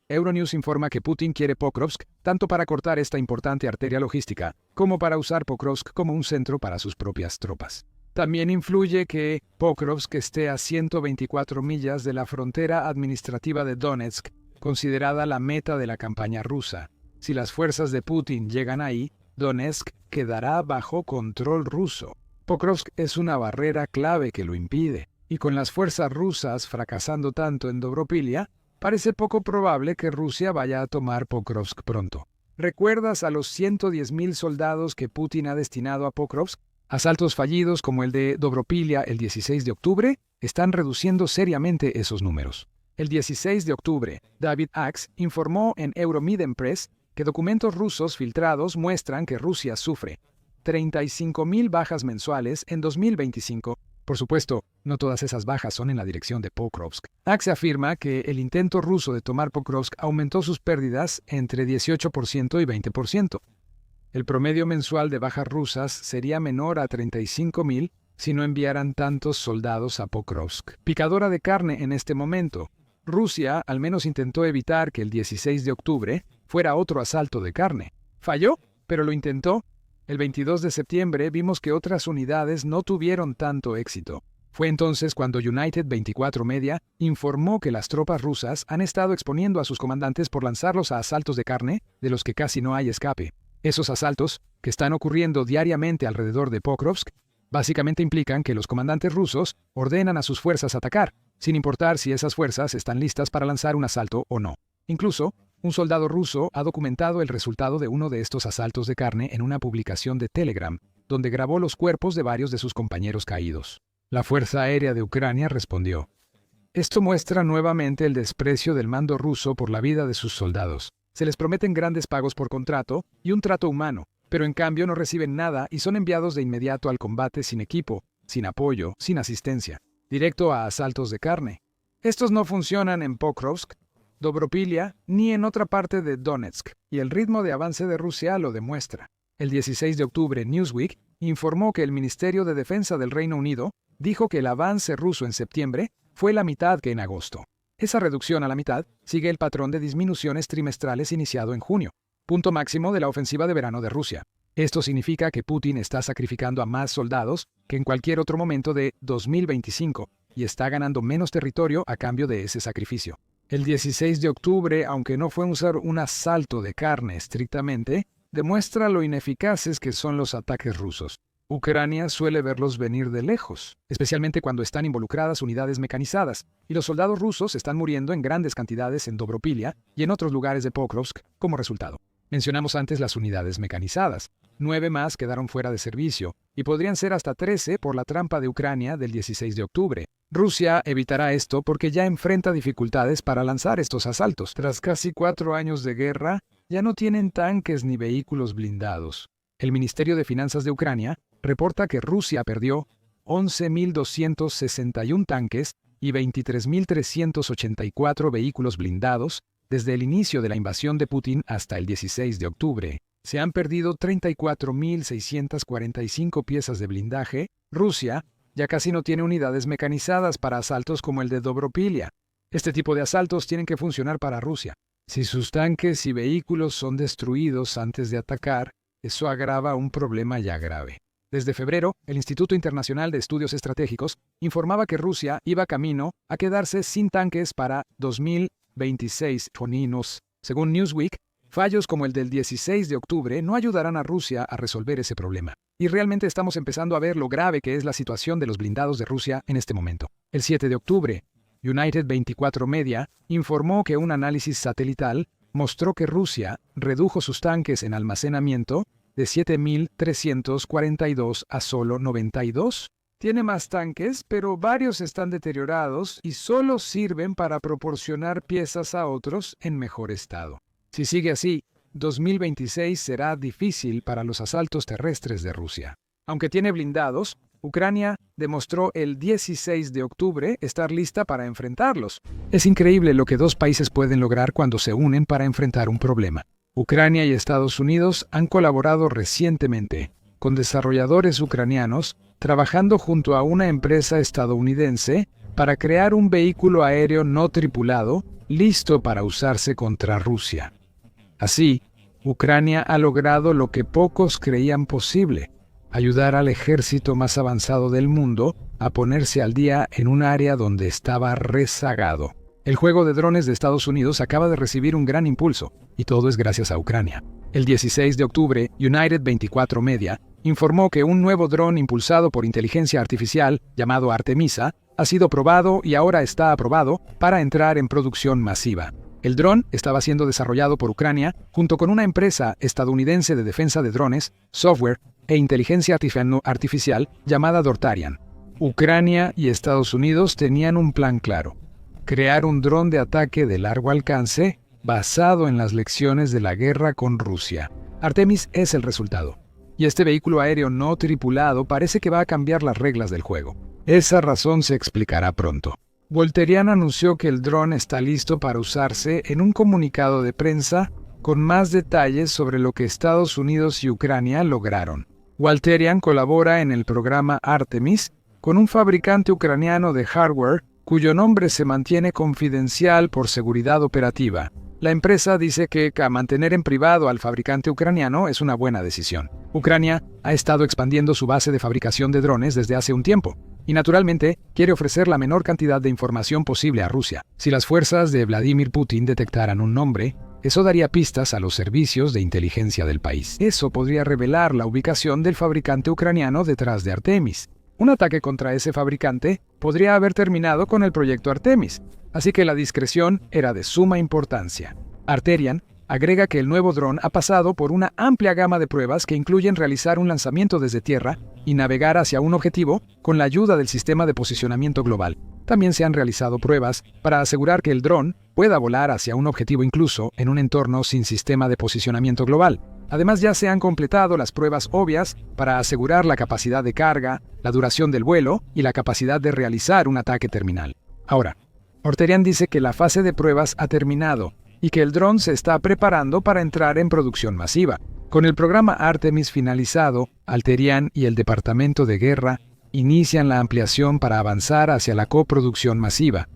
Euronews informa que Putin quiere Pokrovsk tanto para cortar esta importante arteria logística, como para usar Pokrovsk como un centro para sus propias tropas. También influye que Pokrovsk esté a 124 millas de la frontera administrativa de Donetsk, considerada la meta de la campaña rusa. Si las fuerzas de Putin llegan ahí, Donetsk quedará bajo control ruso. Pokrovsk es una barrera clave que lo impide, y con las fuerzas rusas fracasando tanto en Dobropilia, parece poco probable que Rusia vaya a tomar Pokrovsk pronto. ¿Recuerdas a los 110.000 soldados que Putin ha destinado a Pokrovsk? Asaltos fallidos como el de Dobropilia el 16 de octubre están reduciendo seriamente esos números. El 16 de octubre, David Axe informó en Euromiden-Press que documentos rusos filtrados muestran que Rusia sufre 35.000 bajas mensuales en 2025. Por supuesto, no todas esas bajas son en la dirección de Pokrovsk. Axe afirma que el intento ruso de tomar Pokrovsk aumentó sus pérdidas entre 18% y 20%. El promedio mensual de bajas rusas sería menor a 35.000 si no enviaran tantos soldados a Pokrovsk. Picadora de carne en este momento. Rusia al menos intentó evitar que el 16 de octubre fuera otro asalto de carne. Falló, pero lo intentó. El 22 de septiembre vimos que otras unidades no tuvieron tanto éxito. Fue entonces cuando United 24 Media informó que las tropas rusas han estado exponiendo a sus comandantes por lanzarlos a asaltos de carne, de los que casi no hay escape. Esos asaltos, que están ocurriendo diariamente alrededor de Pokrovsk, básicamente implican que los comandantes rusos ordenan a sus fuerzas atacar, sin importar si esas fuerzas están listas para lanzar un asalto o no. Incluso, un soldado ruso ha documentado el resultado de uno de estos asaltos de carne en una publicación de Telegram, donde grabó los cuerpos de varios de sus compañeros caídos. La Fuerza Aérea de Ucrania respondió. Esto muestra nuevamente el desprecio del mando ruso por la vida de sus soldados. Se les prometen grandes pagos por contrato y un trato humano, pero en cambio no reciben nada y son enviados de inmediato al combate sin equipo, sin apoyo, sin asistencia, directo a asaltos de carne. Estos no funcionan en Pokrovsk, Dobropilia, ni en otra parte de Donetsk, y el ritmo de avance de Rusia lo demuestra. El 16 de octubre, Newsweek informó que el Ministerio de Defensa del Reino Unido dijo que el avance ruso en septiembre fue la mitad que en agosto. Esa reducción a la mitad sigue el patrón de disminuciones trimestrales iniciado en junio, punto máximo de la ofensiva de verano de Rusia. Esto significa que Putin está sacrificando a más soldados que en cualquier otro momento de 2025 y está ganando menos territorio a cambio de ese sacrificio. El 16 de octubre, aunque no fue un asalto de carne estrictamente, demuestra lo ineficaces que son los ataques rusos. Ucrania suele verlos venir de lejos, especialmente cuando están involucradas unidades mecanizadas, y los soldados rusos están muriendo en grandes cantidades en Dobropilia y en otros lugares de Pokrovsk como resultado. Mencionamos antes las unidades mecanizadas. 9 más quedaron fuera de servicio, y podrían ser hasta 13 por la trampa de Ucrania del 16 de octubre. Rusia evitará esto porque ya enfrenta dificultades para lanzar estos asaltos. Tras casi 4 años de guerra, ya no tienen tanques ni vehículos blindados. El Ministerio de Finanzas de Ucrania reporta que Rusia perdió 11.261 tanques y 23.384 vehículos blindados desde el inicio de la invasión de Putin hasta el 16 de octubre. Se han perdido 34.645 piezas de blindaje. Rusia ya casi no tiene unidades mecanizadas para asaltos como el de Dobropilia. Este tipo de asaltos tienen que funcionar para Rusia. Si sus tanques y vehículos son destruidos antes de atacar, eso agrava un problema ya grave. Desde febrero, el Instituto Internacional de Estudios Estratégicos informaba que Rusia iba camino a quedarse sin tanques para 2026. Según Newsweek, fallos como el del 16 de octubre no ayudarán a Rusia a resolver ese problema. Y realmente estamos empezando a ver lo grave que es la situación de los blindados de Rusia en este momento. El 7 de octubre, United 24 Media informó que un análisis satelital mostró que Rusia redujo sus tanques en almacenamiento de 7.342 a solo 92. Tiene más tanques, pero varios están deteriorados y solo sirven para proporcionar piezas a otros en mejor estado. Si sigue así, 2026 será difícil para los asaltos terrestres de Rusia. Aunque tiene blindados, Ucrania demostró el 16 de octubre estar lista para enfrentarlos. Es increíble lo que dos países pueden lograr cuando se unen para enfrentar un problema. Ucrania y Estados Unidos han colaborado recientemente con desarrolladores ucranianos trabajando junto a una empresa estadounidense para crear un vehículo aéreo no tripulado listo para usarse contra Rusia. Así, Ucrania ha logrado lo que pocos creían posible: ayudar al ejército más avanzado del mundo a ponerse al día en un área donde estaba rezagado. El juego de drones de Estados Unidos acaba de recibir un gran impulso, y todo es gracias a Ucrania. El 16 de octubre, United 24 Media informó que un nuevo dron impulsado por inteligencia artificial, llamado Artemisa, ha sido probado y ahora está aprobado para entrar en producción masiva. El dron estaba siendo desarrollado por Ucrania junto con una empresa estadounidense de defensa de drones, software e inteligencia artificial llamada Dortarian. Ucrania y Estados Unidos tenían un plan claro: crear un dron de ataque de largo alcance basado en las lecciones de la guerra con Rusia. Artemis es el resultado, y este vehículo aéreo no tripulado parece que va a cambiar las reglas del juego. Esa razón se explicará pronto. Volterian anunció que el dron está listo para usarse en un comunicado de prensa con más detalles sobre lo que Estados Unidos y Ucrania lograron. Volterian colabora en el programa Artemis con un fabricante ucraniano de hardware cuyo nombre se mantiene confidencial por seguridad operativa. La empresa dice que mantener en privado al fabricante ucraniano es una buena decisión. Ucrania ha estado expandiendo su base de fabricación de drones desde hace un tiempo, y naturalmente quiere ofrecer la menor cantidad de información posible a Rusia. Si las fuerzas de Vladimir Putin detectaran un nombre, eso daría pistas a los servicios de inteligencia del país. Eso podría revelar la ubicación del fabricante ucraniano detrás de Artemis. Un ataque contra ese fabricante podría haber terminado con el proyecto Artemis, así que la discreción era de suma importancia. Arterian agrega que el nuevo dron ha pasado por una amplia gama de pruebas que incluyen realizar un lanzamiento desde tierra y navegar hacia un objetivo con la ayuda del sistema de posicionamiento global. También se han realizado pruebas para asegurar que el dron pueda volar hacia un objetivo incluso en un entorno sin sistema de posicionamiento global. Además, ya se han completado las pruebas obvias para asegurar la capacidad de carga, la duración del vuelo y la capacidad de realizar un ataque terminal. Ahora, Volterian dice que la fase de pruebas ha terminado y que el dron se está preparando para entrar en producción masiva. Con el programa Artemis finalizado, Volterian y el Departamento de Guerra inician la ampliación para avanzar hacia la coproducción masiva,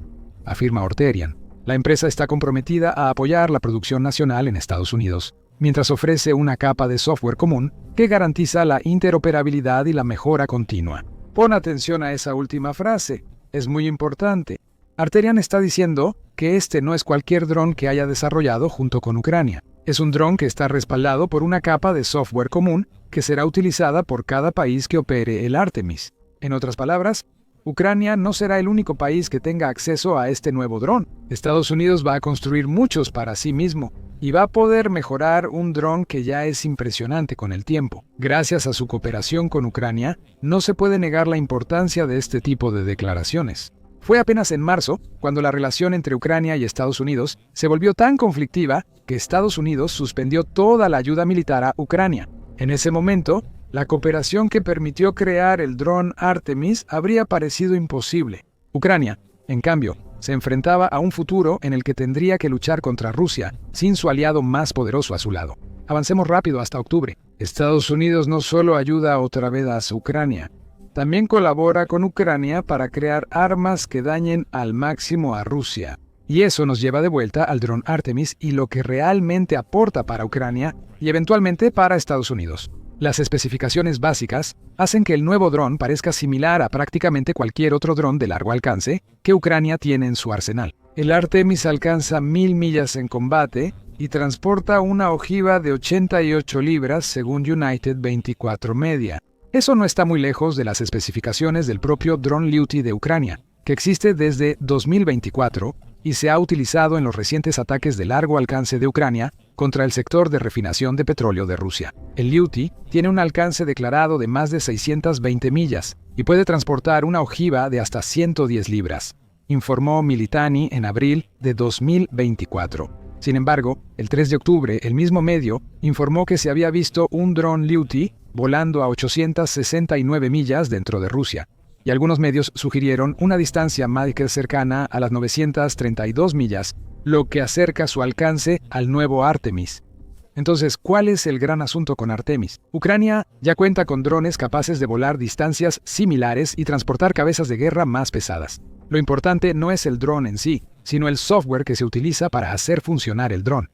afirma Volterian. La empresa está comprometida a apoyar la producción nacional en Estados Unidos, mientras ofrece una capa de software común que garantiza la interoperabilidad y la mejora continua. Pon atención a esa última frase, es muy importante. Volterian está diciendo que este no es cualquier dron que haya desarrollado junto con Ucrania. Es un dron que está respaldado por una capa de software común que será utilizada por cada país que opere el Artemis. En otras palabras, Ucrania no será el único país que tenga acceso a este nuevo dron. Estados Unidos va a construir muchos para sí mismo y va a poder mejorar un dron que ya es impresionante con el tiempo. Gracias a su cooperación con Ucrania, no se puede negar la importancia de este tipo de declaraciones. Fue apenas en marzo cuando la relación entre Ucrania y Estados Unidos se volvió tan conflictiva que Estados Unidos suspendió toda la ayuda militar a Ucrania. En ese momento, la cooperación que permitió crear el dron Artemis habría parecido imposible. Ucrania, en cambio, se enfrentaba a un futuro en el que tendría que luchar contra Rusia, sin su aliado más poderoso a su lado. Avancemos rápido hasta octubre. Estados Unidos no solo ayuda otra vez a Ucrania, también colabora con Ucrania para crear armas que dañen al máximo a Rusia. Y eso nos lleva de vuelta al dron Artemis y lo que realmente aporta para Ucrania y eventualmente para Estados Unidos. Las especificaciones básicas hacen que el nuevo dron parezca similar a prácticamente cualquier otro dron de largo alcance que Ucrania tiene en su arsenal. El Artemis alcanza 1000 millas en combate y transporta una ojiva de 88 libras según United 24 Media. Eso no está muy lejos de las especificaciones del propio dron Lyuty de Ucrania, que existe desde 2024 y se ha utilizado en los recientes ataques de largo alcance de Ucrania contra el sector de refinación de petróleo de Rusia. El Lyuty tiene un alcance declarado de más de 620 millas y puede transportar una ojiva de hasta 110 libras, informó Militani en abril de 2024. Sin embargo, el 3 de octubre, el mismo medio informó que se había visto un dron Lyuty volando a 869 millas dentro de Rusia, y algunos medios sugirieron una distancia más cercana a las 932 millas, lo que acerca su alcance al nuevo Artemis. Entonces, ¿cuál es el gran asunto con Artemis? Ucrania ya cuenta con drones capaces de volar distancias similares y transportar cabezas de guerra más pesadas. Lo importante no es el dron en sí, sino el software que se utiliza para hacer funcionar el dron.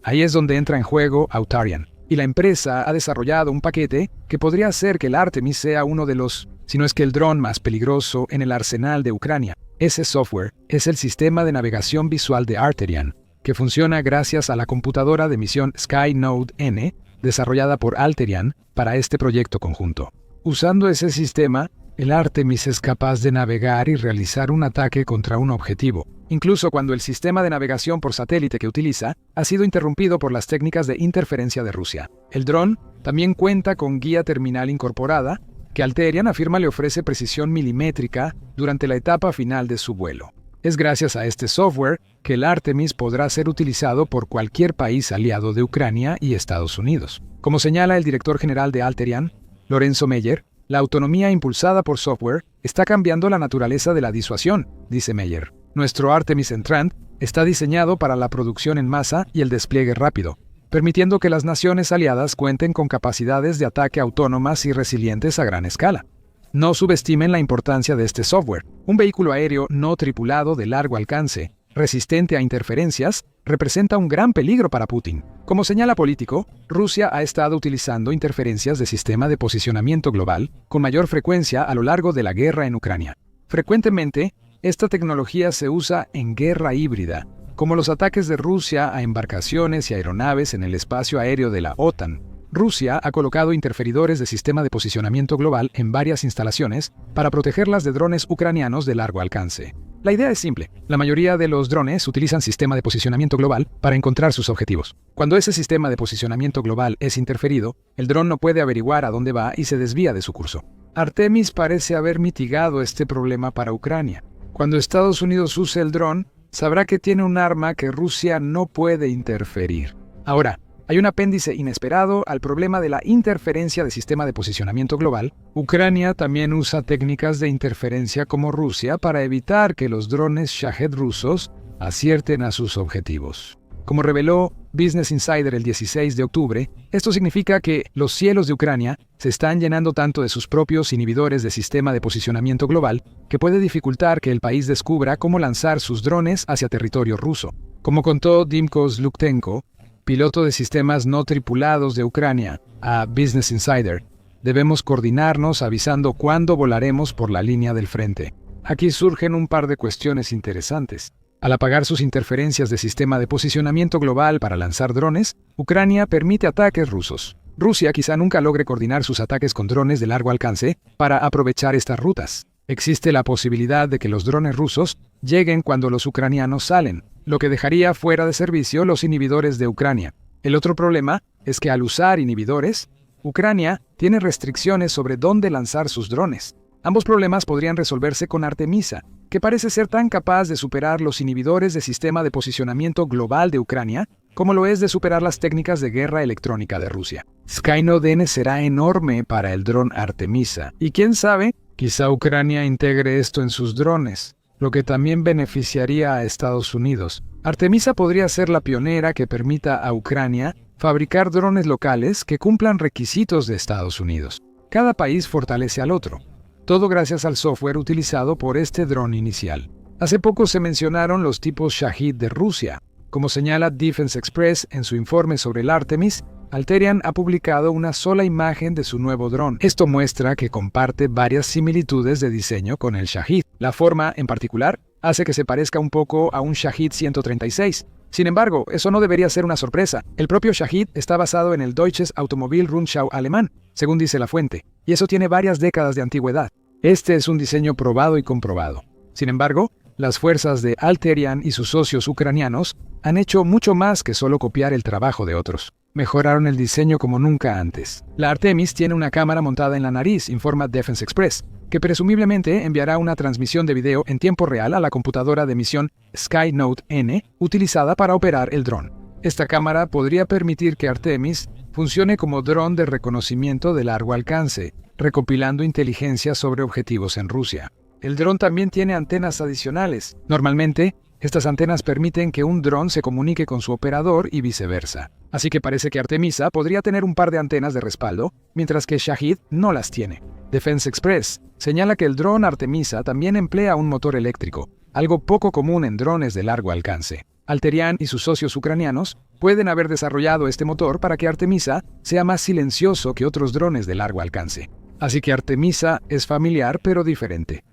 Ahí es donde entra en juego Autarian, y la empresa ha desarrollado un paquete que podría hacer que el Artemis sea uno de los, si no es que el dron más peligroso en el arsenal de Ucrania. Ese software es el sistema de navegación visual de Arterian, que funciona gracias a la computadora de misión SkyNode-N, desarrollada por Alterian para este proyecto conjunto. Usando ese sistema, el Artemis es capaz de navegar y realizar un ataque contra un objetivo, incluso cuando el sistema de navegación por satélite que utiliza ha sido interrumpido por las técnicas de interferencia de Rusia. El dron también cuenta con guía terminal incorporada, que Alterian afirma le ofrece precisión milimétrica durante la etapa final de su vuelo. Es gracias a este software que el Artemis podrá ser utilizado por cualquier país aliado de Ucrania y Estados Unidos. Como señala el director general de Alterian, Lorenzo Meyer, la autonomía impulsada por software está cambiando la naturaleza de la disuasión, dice Meyer. Nuestro Artemis Entrant está diseñado para la producción en masa y el despliegue rápido, permitiendo que las naciones aliadas cuenten con capacidades de ataque autónomas y resilientes a gran escala. No subestimen la importancia de este software. Un vehículo aéreo no tripulado de largo alcance, resistente a interferencias, representa un gran peligro para Putin. Como señala Político, Rusia ha estado utilizando interferencias de sistema de posicionamiento global con mayor frecuencia a lo largo de la guerra en Ucrania. Frecuentemente, esta tecnología se usa en guerra híbrida, como los ataques de Rusia a embarcaciones y aeronaves en el espacio aéreo de la OTAN. Rusia ha colocado interferidores de sistema de posicionamiento global en varias instalaciones para protegerlas de drones ucranianos de largo alcance. La idea es simple. La mayoría de los drones utilizan sistema de posicionamiento global para encontrar sus objetivos. Cuando ese sistema de posicionamiento global es interferido, el dron no puede averiguar a dónde va y se desvía de su curso. Artemis parece haber mitigado este problema para Ucrania. Cuando Estados Unidos use el dron, sabrá que tiene un arma que Rusia no puede interferir. Ahora, hay un apéndice inesperado al problema de la interferencia de sistema de posicionamiento global. Ucrania también usa técnicas de interferencia como Rusia para evitar que los drones Shahed rusos acierten a sus objetivos. Como reveló Business Insider el 16 de octubre, esto significa que los cielos de Ucrania se están llenando tanto de sus propios inhibidores de sistema de posicionamiento global que puede dificultar que el país descubra cómo lanzar sus drones hacia territorio ruso. Como contó Dmytro Luktenko, piloto de sistemas no tripulados de Ucrania, a Business Insider, debemos coordinarnos avisando cuándo volaremos por la línea del frente. Aquí surgen un par de cuestiones interesantes. Al apagar sus interferencias de sistema de posicionamiento global para lanzar drones, Ucrania permite ataques rusos. Rusia quizá nunca logre coordinar sus ataques con drones de largo alcance para aprovechar estas rutas. Existe la posibilidad de que los drones rusos lleguen cuando los ucranianos salen, lo que dejaría fuera de servicio los inhibidores de Ucrania. El otro problema es que al usar inhibidores, Ucrania tiene restricciones sobre dónde lanzar sus drones. Ambos problemas podrían resolverse con Artemisa, que parece ser tan capaz de superar los inhibidores de sistema de posicionamiento global de Ucrania como lo es de superar las técnicas de guerra electrónica de Rusia. SkyNode-N será enorme para el dron Artemisa, y quién sabe, quizá Ucrania integre esto en sus drones, lo que también beneficiaría a Estados Unidos. Artemisa podría ser la pionera que permita a Ucrania fabricar drones locales que cumplan requisitos de Estados Unidos. Cada país fortalece al otro. Todo gracias al software utilizado por este dron inicial. Hace poco se mencionaron los tipos Shahid de Rusia. Como señala Defense Express en su informe sobre el Artemis, Alterian ha publicado una sola imagen de su nuevo dron. Esto muestra que comparte varias similitudes de diseño con el Shahid. La forma, en particular, hace que se parezca un poco a un Shahid 136. Sin embargo, eso no debería ser una sorpresa. El propio Shahid está basado en el Deutsches Automobil-Rundschau alemán, según dice la fuente, y eso tiene varias décadas de antigüedad. Este es un diseño probado y comprobado. Sin embargo, las fuerzas de Alterian y sus socios ucranianos han hecho mucho más que solo copiar el trabajo de otros. Mejoraron el diseño como nunca antes. La Artemis tiene una cámara montada en la nariz, informa Defense Express, que presumiblemente enviará una transmisión de video en tiempo real a la computadora de misión SkyNode-N utilizada para operar el dron. Esta cámara podría permitir que Artemis funcione como dron de reconocimiento de largo alcance, recopilando inteligencia sobre objetivos en Rusia. El dron también tiene antenas adicionales. Normalmente, estas antenas permiten que un dron se comunique con su operador y viceversa. Así que parece que Artemisa podría tener un par de antenas de respaldo, mientras que Shahid no las tiene. Defense Express señala que el dron Artemisa también emplea un motor eléctrico, algo poco común en drones de largo alcance. Alterian y sus socios ucranianos pueden haber desarrollado este motor para que Artemisa sea más silencioso que otros drones de largo alcance. Así que Artemisa es familiar pero diferente.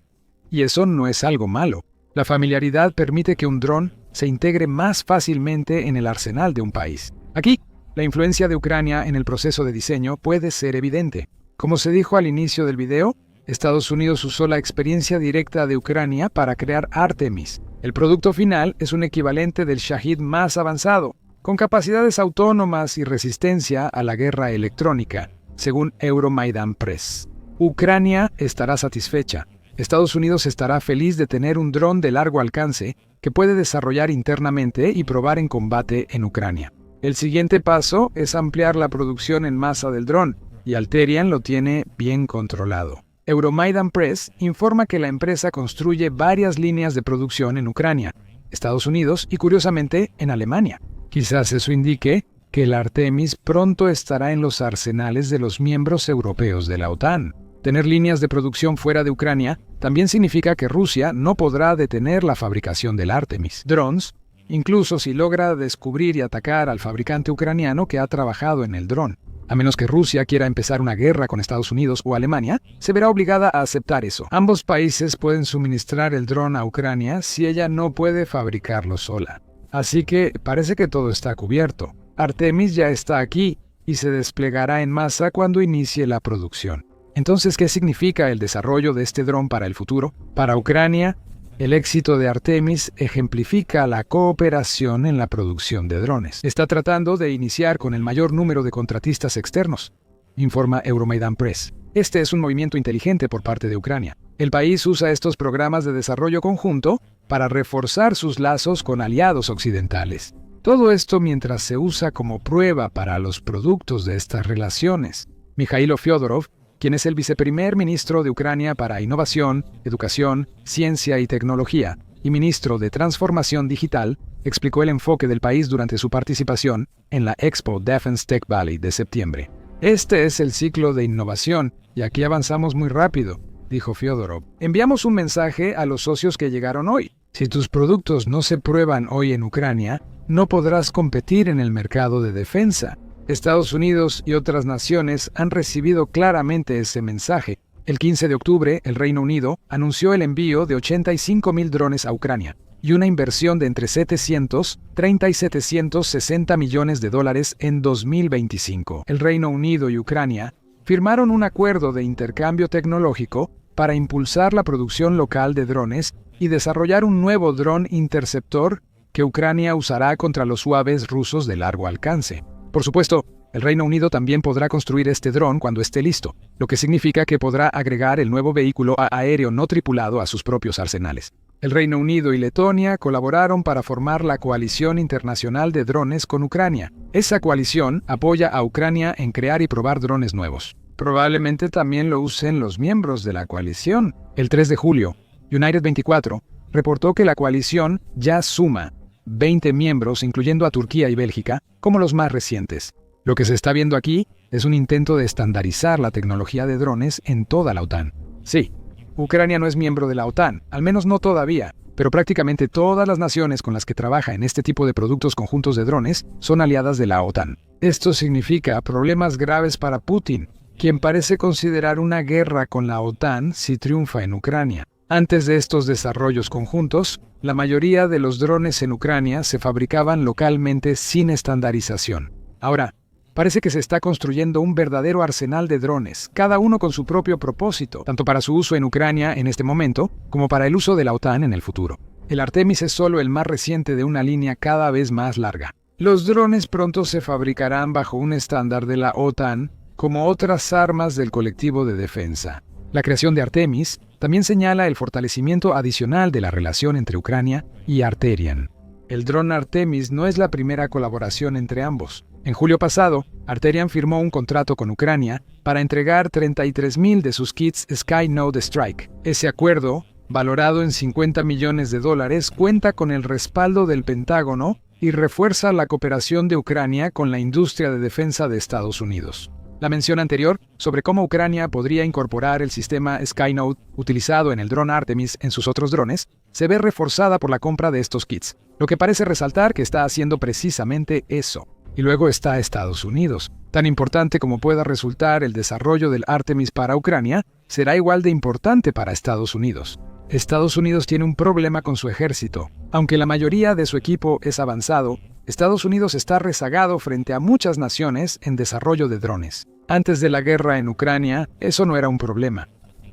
Y eso no es algo malo. La familiaridad permite que un dron se integre más fácilmente en el arsenal de un país. Aquí, la influencia de Ucrania en el proceso de diseño puede ser evidente. Como se dijo al inicio del video, Estados Unidos usó la experiencia directa de Ucrania para crear Artemis. El producto final es un equivalente del Shahid más avanzado, con capacidades autónomas y resistencia a la guerra electrónica, según Euromaidan Press. Ucrania estará satisfecha. Estados Unidos estará feliz de tener un dron de largo alcance que puede desarrollar internamente y probar en combate en Ucrania. El siguiente paso es ampliar la producción en masa del dron, y Alterian lo tiene bien controlado. Euromaidan Press informa que la empresa construye varias líneas de producción en Ucrania, Estados Unidos y, curiosamente, en Alemania. Quizás eso indique que el Artemis pronto estará en los arsenales de los miembros europeos de la OTAN. Tener líneas de producción fuera de Ucrania también significa que Rusia no podrá detener la fabricación del Artemis drones, incluso si logra descubrir y atacar al fabricante ucraniano que ha trabajado en el dron. A menos que Rusia quiera empezar una guerra con Estados Unidos o Alemania, se verá obligada a aceptar eso. Ambos países pueden suministrar el dron a Ucrania si ella no puede fabricarlo sola. Así que parece que todo está cubierto. Artemis ya está aquí y se desplegará en masa cuando inicie la producción. Entonces, ¿qué significa el desarrollo de este dron para el futuro? Para Ucrania, el éxito de Artemis ejemplifica la cooperación en la producción de drones. Está tratando de iniciar con el mayor número de contratistas externos, informa Euromaidan Press. Este es un movimiento inteligente por parte de Ucrania. El país usa estos programas de desarrollo conjunto para reforzar sus lazos con aliados occidentales. Todo esto mientras se usa como prueba para los productos de estas relaciones. Mikhailo Fyodorov, quien es el viceprimer ministro de Ucrania para Innovación, Educación, Ciencia y Tecnología, y ministro de Transformación Digital, explicó el enfoque del país durante su participación en la Expo Defense Tech Valley de septiembre. Este es el ciclo de innovación, y aquí avanzamos muy rápido, dijo Fyodorov. Enviamos un mensaje a los socios que llegaron hoy. Si tus productos no se prueban hoy en Ucrania, no podrás competir en el mercado de defensa. Estados Unidos y otras naciones han recibido claramente ese mensaje. El 15 de octubre, el Reino Unido anunció el envío de 85,000 drones a Ucrania y una inversión de entre 730 y 760 millones de dólares en 2025. El Reino Unido y Ucrania firmaron un acuerdo de intercambio tecnológico para impulsar la producción local de drones y desarrollar un nuevo dron interceptor que Ucrania usará contra los UAVs rusos de largo alcance. Por supuesto, el Reino Unido también podrá construir este dron cuando esté listo, lo que significa que podrá agregar el nuevo vehículo aéreo no tripulado a sus propios arsenales. El Reino Unido y Letonia colaboraron para formar la Coalición Internacional de Drones con Ucrania. Esa coalición apoya a Ucrania en crear y probar drones nuevos. Probablemente también lo usen los miembros de la coalición. El 3 de julio, United 24 reportó que la coalición ya suma 20 miembros, incluyendo a Turquía y Bélgica, como los más recientes. Lo que se está viendo aquí es un intento de estandarizar la tecnología de drones en toda la OTAN. Sí, Ucrania no es miembro de la OTAN, al menos no todavía, pero prácticamente todas las naciones con las que trabaja en este tipo de productos conjuntos de drones son aliadas de la OTAN. Esto significa problemas graves para Putin, quien parece considerar una guerra con la OTAN si triunfa en Ucrania. Antes de estos desarrollos conjuntos, la mayoría de los drones en Ucrania se fabricaban localmente sin estandarización. Ahora, parece que se está construyendo un verdadero arsenal de drones, cada uno con su propio propósito, tanto para su uso en Ucrania en este momento, como para el uso de la OTAN en el futuro. El Artemis es solo el más reciente de una línea cada vez más larga. Los drones pronto se fabricarán bajo un estándar de la OTAN, como otras armas del colectivo de defensa. La creación de Artemis también señala el fortalecimiento adicional de la relación entre Ucrania y Arterian. El dron Artemis no es la primera colaboración entre ambos. En julio pasado, Arterian firmó un contrato con Ucrania para entregar 33,000 de sus kits Skynote Strike. Ese acuerdo, valorado en $50 millones, cuenta con el respaldo del Pentágono y refuerza la cooperación de Ucrania con la industria de defensa de Estados Unidos. La mención anterior sobre cómo Ucrania podría incorporar el sistema Skynote utilizado en el dron Artemis en sus otros drones se ve reforzada por la compra de estos kits, lo que parece resaltar que está haciendo precisamente eso. Y luego está Estados Unidos. Tan importante como pueda resultar el desarrollo del Artemis para Ucrania, será igual de importante para Estados Unidos. Estados Unidos tiene un problema con su ejército. Aunque la mayoría de su equipo es avanzado, Estados Unidos está rezagado frente a muchas naciones en desarrollo de drones. Antes de la guerra en Ucrania, eso no era un problema.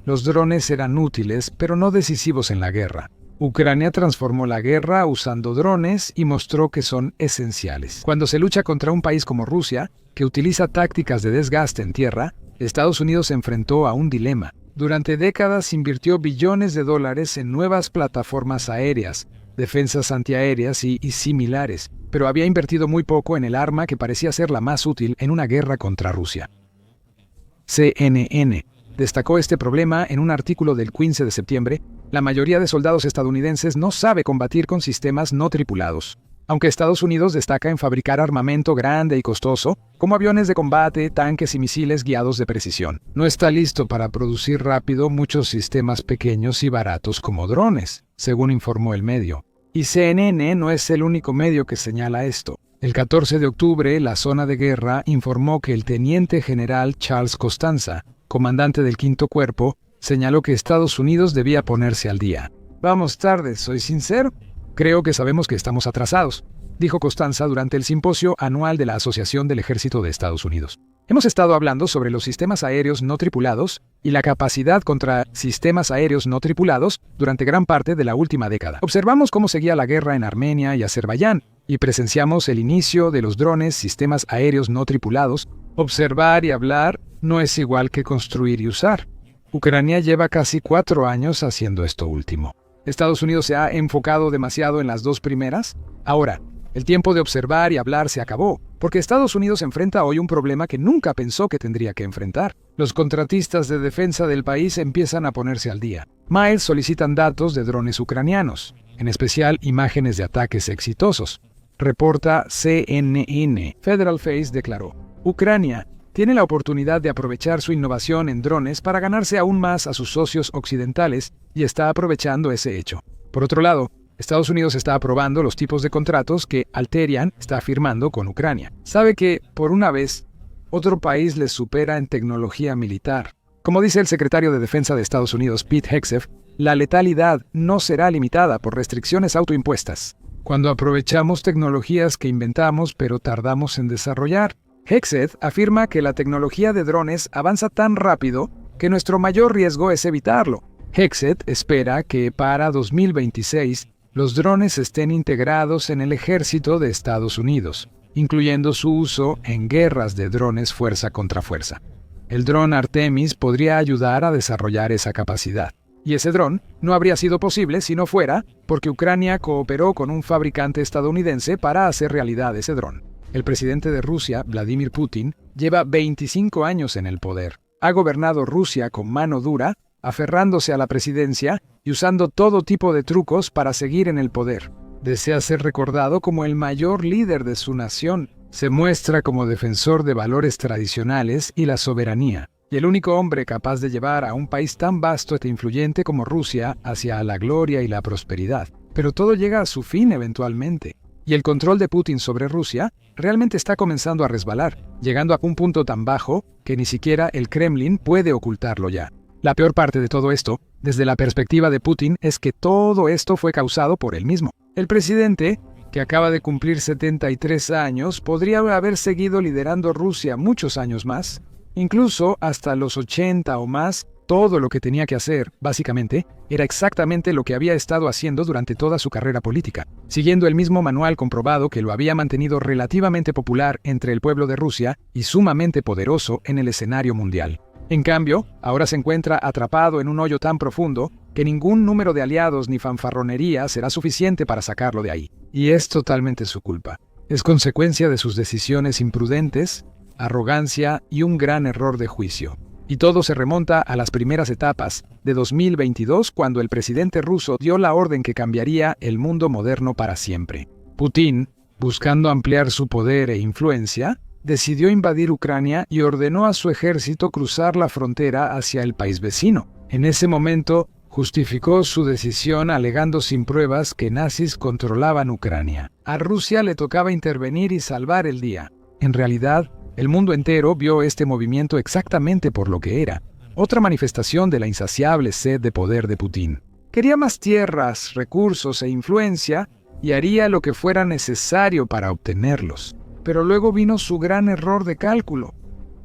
Los drones eran útiles, pero no decisivos en la guerra. Ucrania transformó la guerra usando drones y mostró que son esenciales. Cuando se lucha contra un país como Rusia, que utiliza tácticas de desgaste en tierra, Estados Unidos se enfrentó a un dilema. Durante décadas invirtió billones de dólares en nuevas plataformas aéreas, defensas antiaéreas y similares, pero había invertido muy poco en el arma que parecía ser la más útil en una guerra contra Rusia. CNN destacó este problema en un artículo del 15 de septiembre. La mayoría de soldados estadounidenses no sabe combatir con sistemas no tripulados. Aunque Estados Unidos destaca en fabricar armamento grande y costoso, como aviones de combate, tanques y misiles guiados de precisión, no está listo para producir rápido muchos sistemas pequeños y baratos como drones, según informó el medio. Y CNN no es el único medio que señala esto. El 14 de octubre, la zona de guerra informó que el teniente general Charles Costanza, comandante del Quinto Cuerpo, señaló que Estados Unidos debía ponerse al día. Vamos tarde, soy sincero. Creo que sabemos que estamos atrasados, dijo Costanza durante el simposio anual de la Asociación del Ejército de Estados Unidos. Hemos estado hablando sobre los sistemas aéreos no tripulados y la capacidad contra sistemas aéreos no tripulados durante gran parte de la última década. Observamos cómo seguía la guerra en Armenia y Azerbaiyán y presenciamos el inicio de los drones, sistemas aéreos no tripulados. Observar y hablar no es igual que construir y usar. Ucrania lleva casi 4 años haciendo esto último. ¿Estados Unidos se ha enfocado demasiado en las dos primeras? Ahora, el tiempo de observar y hablar se acabó, porque Estados Unidos enfrenta hoy un problema que nunca pensó que tendría que enfrentar. Los contratistas de defensa del país empiezan a ponerse al día. Miles solicitan datos de drones ucranianos, en especial imágenes de ataques exitosos. Reporta CNN. Federal Face declaró: Ucrania tiene la oportunidad de aprovechar su innovación en drones para ganarse aún más a sus socios occidentales y está aprovechando ese hecho. Por otro lado, Estados Unidos está aprobando los tipos de contratos que Alterian está firmando con Ucrania. Sabe que, por una vez, otro país les supera en tecnología militar. Como dice el secretario de Defensa de Estados Unidos, Pete Hegseth, la letalidad no será limitada por restricciones autoimpuestas. Cuando aprovechamos tecnologías que inventamos pero tardamos en desarrollar. Hegseth afirma que la tecnología de drones avanza tan rápido que nuestro mayor riesgo es evitarlo. Hegseth espera que para 2026 los drones estén integrados en el ejército de Estados Unidos, incluyendo su uso en guerras de drones fuerza contra fuerza. El dron Artemis podría ayudar a desarrollar esa capacidad. Y ese dron no habría sido posible si no fuera porque Ucrania cooperó con un fabricante estadounidense para hacer realidad ese dron. El presidente de Rusia, Vladimir Putin, lleva 25 años en el poder. Ha gobernado Rusia con mano dura, aferrándose a la presidencia y usando todo tipo de trucos para seguir en el poder. Desea ser recordado como el mayor líder de su nación. Se muestra como defensor de valores tradicionales y la soberanía, y el único hombre capaz de llevar a un país tan vasto e influyente como Rusia hacia la gloria y la prosperidad. Pero todo llega a su fin eventualmente. Y el control de Putin sobre Rusia realmente está comenzando a resbalar, llegando a un punto tan bajo que ni siquiera el Kremlin puede ocultarlo ya. La peor parte de todo esto, desde la perspectiva de Putin, es que todo esto fue causado por él mismo. El presidente, que acaba de cumplir 73 años, podría haber seguido liderando Rusia muchos años más, incluso hasta los 80 o más. Todo lo que tenía que hacer, básicamente, era exactamente lo que había estado haciendo durante toda su carrera política, siguiendo el mismo manual comprobado que lo había mantenido relativamente popular entre el pueblo de Rusia y sumamente poderoso en el escenario mundial. En cambio, ahora se encuentra atrapado en un hoyo tan profundo que ningún número de aliados ni fanfarronería será suficiente para sacarlo de ahí. Y es totalmente su culpa. Es consecuencia de sus decisiones imprudentes, arrogancia y un gran error de juicio. Y todo se remonta a las primeras etapas de 2022, cuando el presidente ruso dio la orden que cambiaría el mundo moderno para siempre. Putin, buscando ampliar su poder e influencia, decidió invadir Ucrania y ordenó a su ejército cruzar la frontera hacia el país vecino. En ese momento, justificó su decisión alegando sin pruebas que nazis controlaban Ucrania. A Rusia le tocaba intervenir y salvar el día. En realidad, el mundo entero vio este movimiento exactamente por lo que era: otra manifestación de la insaciable sed de poder de Putin. Quería más tierras, recursos e influencia y haría lo que fuera necesario para obtenerlos. Pero luego vino su gran error de cálculo.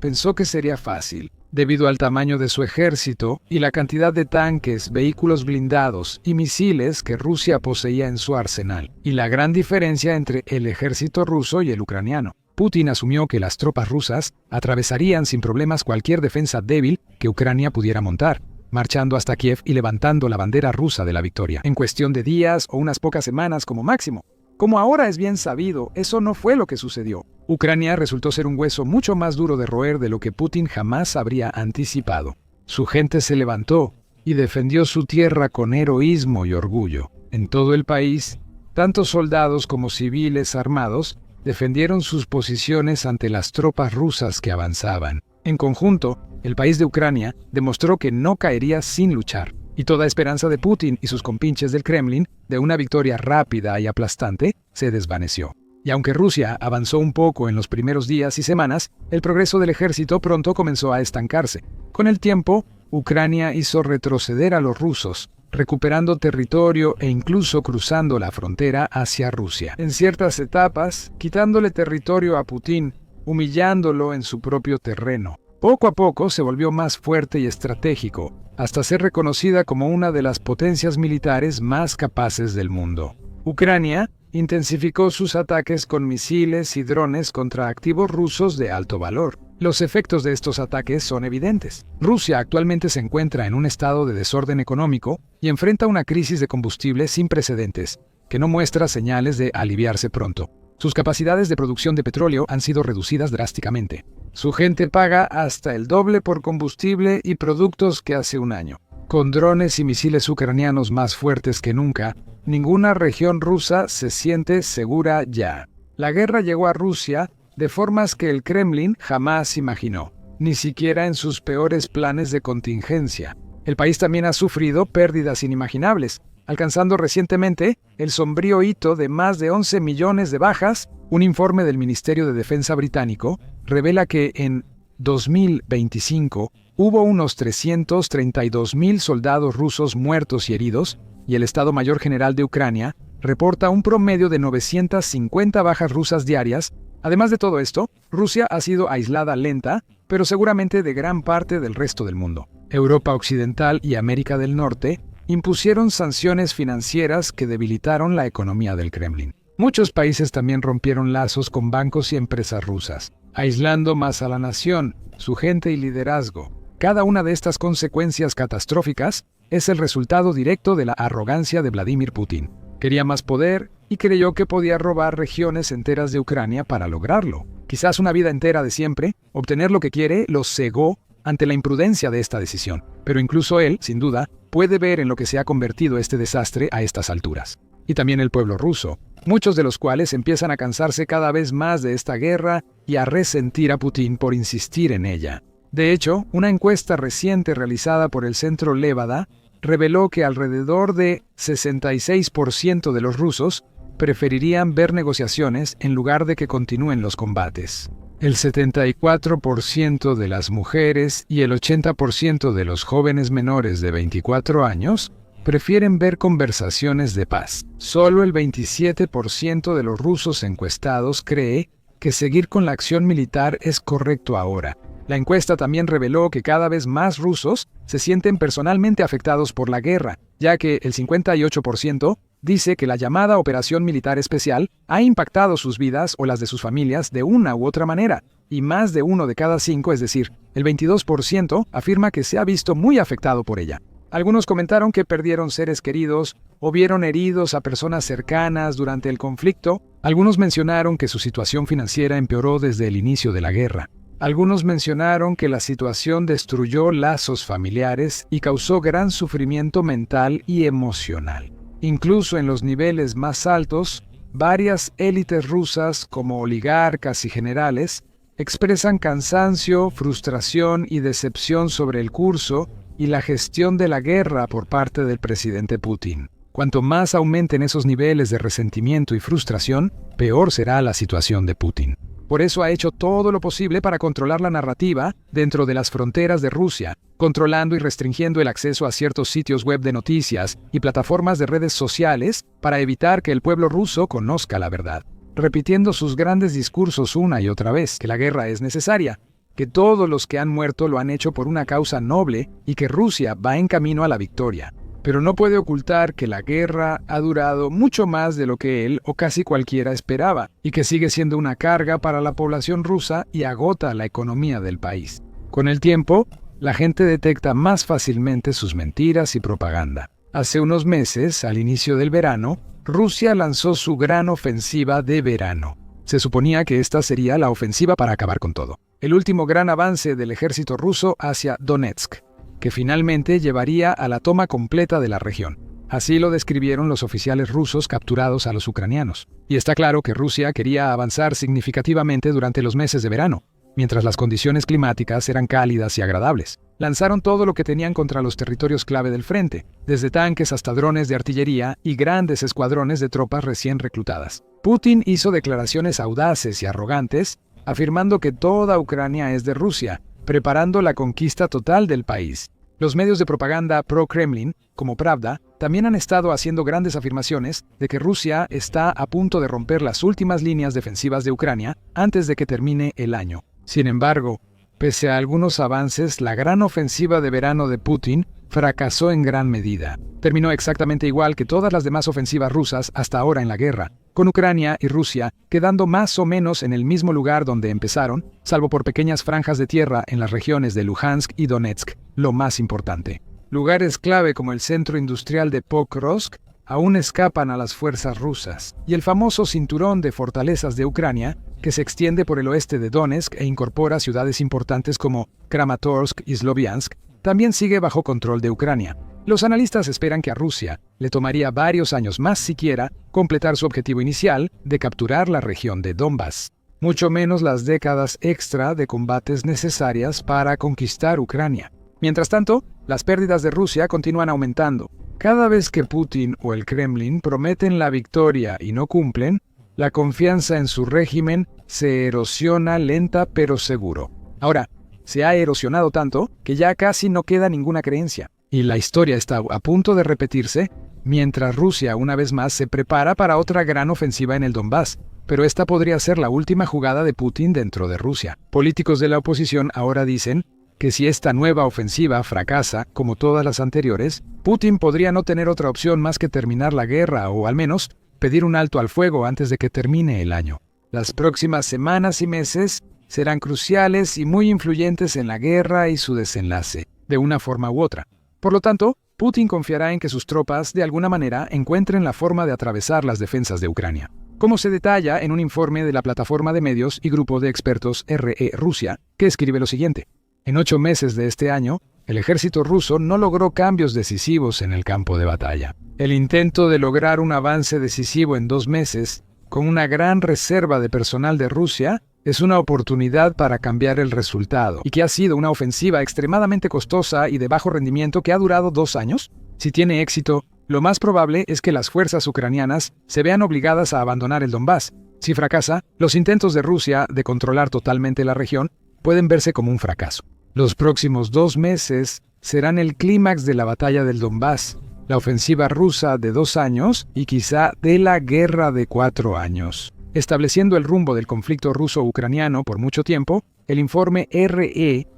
Pensó que sería fácil, debido al tamaño de su ejército y la cantidad de tanques, vehículos blindados y misiles que Rusia poseía en su arsenal, y la gran diferencia entre el ejército ruso y el ucraniano. Putin asumió que las tropas rusas atravesarían sin problemas cualquier defensa débil que Ucrania pudiera montar, marchando hasta Kiev y levantando la bandera rusa de la victoria, en cuestión de días o unas pocas semanas como máximo. Como ahora es bien sabido, eso no fue lo que sucedió. Ucrania resultó ser un hueso mucho más duro de roer de lo que Putin jamás habría anticipado. Su gente se levantó y defendió su tierra con heroísmo y orgullo. En todo el país, tanto soldados como civiles armados defendieron sus posiciones ante las tropas rusas que avanzaban. En conjunto, el país de Ucrania demostró que no caería sin luchar, y toda esperanza de Putin y sus compinches del Kremlin de una victoria rápida y aplastante se desvaneció. Y aunque Rusia avanzó un poco en los primeros días y semanas, el progreso del ejército pronto comenzó a estancarse. Con el tiempo, Ucrania hizo retroceder a los rusos, recuperando territorio e incluso cruzando la frontera hacia Rusia. En ciertas etapas, quitándole territorio a Putin, humillándolo en su propio terreno. Poco a poco se volvió más fuerte y estratégico, hasta ser reconocida como una de las potencias militares más capaces del mundo. Ucrania intensificó sus ataques con misiles y drones contra activos rusos de alto valor. Los efectos de estos ataques son evidentes. Rusia actualmente se encuentra en un estado de desorden económico y enfrenta una crisis de combustible sin precedentes, que no muestra señales de aliviarse pronto. Sus capacidades de producción de petróleo han sido reducidas drásticamente. Su gente paga hasta el doble por combustible y productos que hace un año. Con drones y misiles ucranianos más fuertes que nunca, ninguna región rusa se siente segura ya. La guerra llegó a Rusia de formas que el Kremlin jamás imaginó, ni siquiera en sus peores planes de contingencia. El país también ha sufrido pérdidas inimaginables, alcanzando recientemente el sombrío hito de más de 11 millones de bajas. Un informe del Ministerio de Defensa británico revela que en 2025 hubo unos 332.000 soldados rusos muertos y heridos, y el Estado Mayor General de Ucrania reporta un promedio de 950 bajas rusas diarias. Además de todo esto, Rusia ha sido aislada lenta, pero seguramente de gran parte del resto del mundo. Europa Occidental y América del Norte impusieron sanciones financieras que debilitaron la economía del Kremlin. Muchos países también rompieron lazos con bancos y empresas rusas, aislando más a la nación, su gente y liderazgo. Cada una de estas consecuencias catastróficas es el resultado directo de la arrogancia de Vladimir Putin. Quería más poder y creyó que podía robar regiones enteras de Ucrania para lograrlo. Quizás una vida entera de siempre, obtener lo que quiere, lo cegó ante la imprudencia de esta decisión. Pero incluso él, sin duda, puede ver en lo que se ha convertido este desastre a estas alturas. Y también el pueblo ruso, muchos de los cuales empiezan a cansarse cada vez más de esta guerra y a resentir a Putin por insistir en ella. De hecho, una encuesta reciente realizada por el Centro Levada reveló que alrededor de 66% de los rusos preferirían ver negociaciones en lugar de que continúen los combates. El 74% de las mujeres y el 80% de los jóvenes menores de 24 años prefieren ver conversaciones de paz. Solo el 27% de los rusos encuestados cree que seguir con la acción militar es correcto ahora. La encuesta también reveló que cada vez más rusos se sienten personalmente afectados por la guerra, ya que el 58% dice que la llamada Operación Militar Especial ha impactado sus vidas o las de sus familias de una u otra manera, y más de 1 de cada 5, es decir, el 22%, afirma que se ha visto muy afectado por ella. Algunos comentaron que perdieron seres queridos o vieron heridos a personas cercanas durante el conflicto. Algunos mencionaron que su situación financiera empeoró desde el inicio de la guerra. Algunos mencionaron que la situación destruyó lazos familiares y causó gran sufrimiento mental y emocional. Incluso en los niveles más altos, varias élites rusas, como oligarcas y generales, expresan cansancio, frustración y decepción sobre el curso y la gestión de la guerra por parte del presidente Putin. Cuanto más aumenten esos niveles de resentimiento y frustración, peor será la situación de Putin. Por eso ha hecho todo lo posible para controlar la narrativa dentro de las fronteras de Rusia, controlando y restringiendo el acceso a ciertos sitios web de noticias y plataformas de redes sociales para evitar que el pueblo ruso conozca la verdad, repitiendo sus grandes discursos una y otra vez, que la guerra es necesaria, que todos los que han muerto lo han hecho por una causa noble y que Rusia va en camino a la victoria. Pero no puede ocultar que la guerra ha durado mucho más de lo que él o casi cualquiera esperaba, y que sigue siendo una carga para la población rusa y agota la economía del país. Con el tiempo, la gente detecta más fácilmente sus mentiras y propaganda. Hace unos meses, al inicio del verano, Rusia lanzó su gran ofensiva de verano. Se suponía que esta sería la ofensiva para acabar con todo. El último gran avance del ejército ruso hacia Donetsk, que finalmente llevaría a la toma completa de la región. Así lo describieron los oficiales rusos capturados a los ucranianos. Y está claro que Rusia quería avanzar significativamente durante los meses de verano, mientras las condiciones climáticas eran cálidas y agradables. Lanzaron todo lo que tenían contra los territorios clave del frente, desde tanques hasta drones de artillería y grandes escuadrones de tropas recién reclutadas. Putin hizo declaraciones audaces y arrogantes, afirmando que toda Ucrania es de Rusia, preparando la conquista total del país. Los medios de propaganda pro-Kremlin, como Pravda, también han estado haciendo grandes afirmaciones de que Rusia está a punto de romper las últimas líneas defensivas de Ucrania antes de que termine el año. Sin embargo, pese a algunos avances, la gran ofensiva de verano de Putin fracasó en gran medida. Terminó exactamente igual que todas las demás ofensivas rusas hasta ahora en la guerra, con Ucrania y Rusia quedando más o menos en el mismo lugar donde empezaron, salvo por pequeñas franjas de tierra en las regiones de Luhansk y Donetsk, lo más importante. Lugares clave como el centro industrial de Pokrovsk aún escapan a las fuerzas rusas, y el famoso cinturón de fortalezas de Ucrania, que se extiende por el oeste de Donetsk e incorpora ciudades importantes como Kramatorsk y Sloviansk, también sigue bajo control de Ucrania. Los analistas esperan que a Rusia le tomaría varios años más siquiera completar su objetivo inicial de capturar la región de Donbass, mucho menos las décadas extra de combates necesarias para conquistar Ucrania. Mientras tanto, las pérdidas de Rusia continúan aumentando. Cada vez que Putin o el Kremlin prometen la victoria y no cumplen, la confianza en su régimen se erosiona lenta pero seguro. Ahora, se ha erosionado tanto que ya casi no queda ninguna creencia. Y la historia está a punto de repetirse mientras Rusia una vez más se prepara para otra gran ofensiva en el Donbass. Pero esta podría ser la última jugada de Putin dentro de Rusia. Políticos de la oposición ahora dicen que si esta nueva ofensiva fracasa, como todas las anteriores, Putin podría no tener otra opción más que terminar la guerra o al menos pedir un alto al fuego antes de que termine el año. Las próximas semanas y meses serán cruciales y muy influyentes en la guerra y su desenlace, de una forma u otra. Por lo tanto, Putin confiará en que sus tropas, de alguna manera, encuentren la forma de atravesar las defensas de Ucrania. Como se detalla en un informe de la plataforma de medios y grupo de expertos RE Rusia, que escribe lo siguiente. En 8 meses de este año, el ejército ruso no logró cambios decisivos en el campo de batalla. El intento de lograr un avance decisivo en 2 meses, con una gran reserva de personal de Rusia, es una oportunidad para cambiar el resultado, y que ha sido una ofensiva extremadamente costosa y de bajo rendimiento que ha durado 2 años. Si tiene éxito, lo más probable es que las fuerzas ucranianas se vean obligadas a abandonar el Donbass. Si fracasa, los intentos de Rusia de controlar totalmente la región pueden verse como un fracaso. Los próximos 2 meses serán el clímax de la batalla del Donbass, la ofensiva rusa de 2 años y quizá de la guerra de 4 años. Estableciendo el rumbo del conflicto ruso-ucraniano por mucho tiempo, el informe RE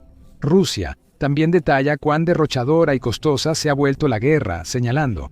Rusia también detalla cuán derrochadora y costosa se ha vuelto la guerra, señalando: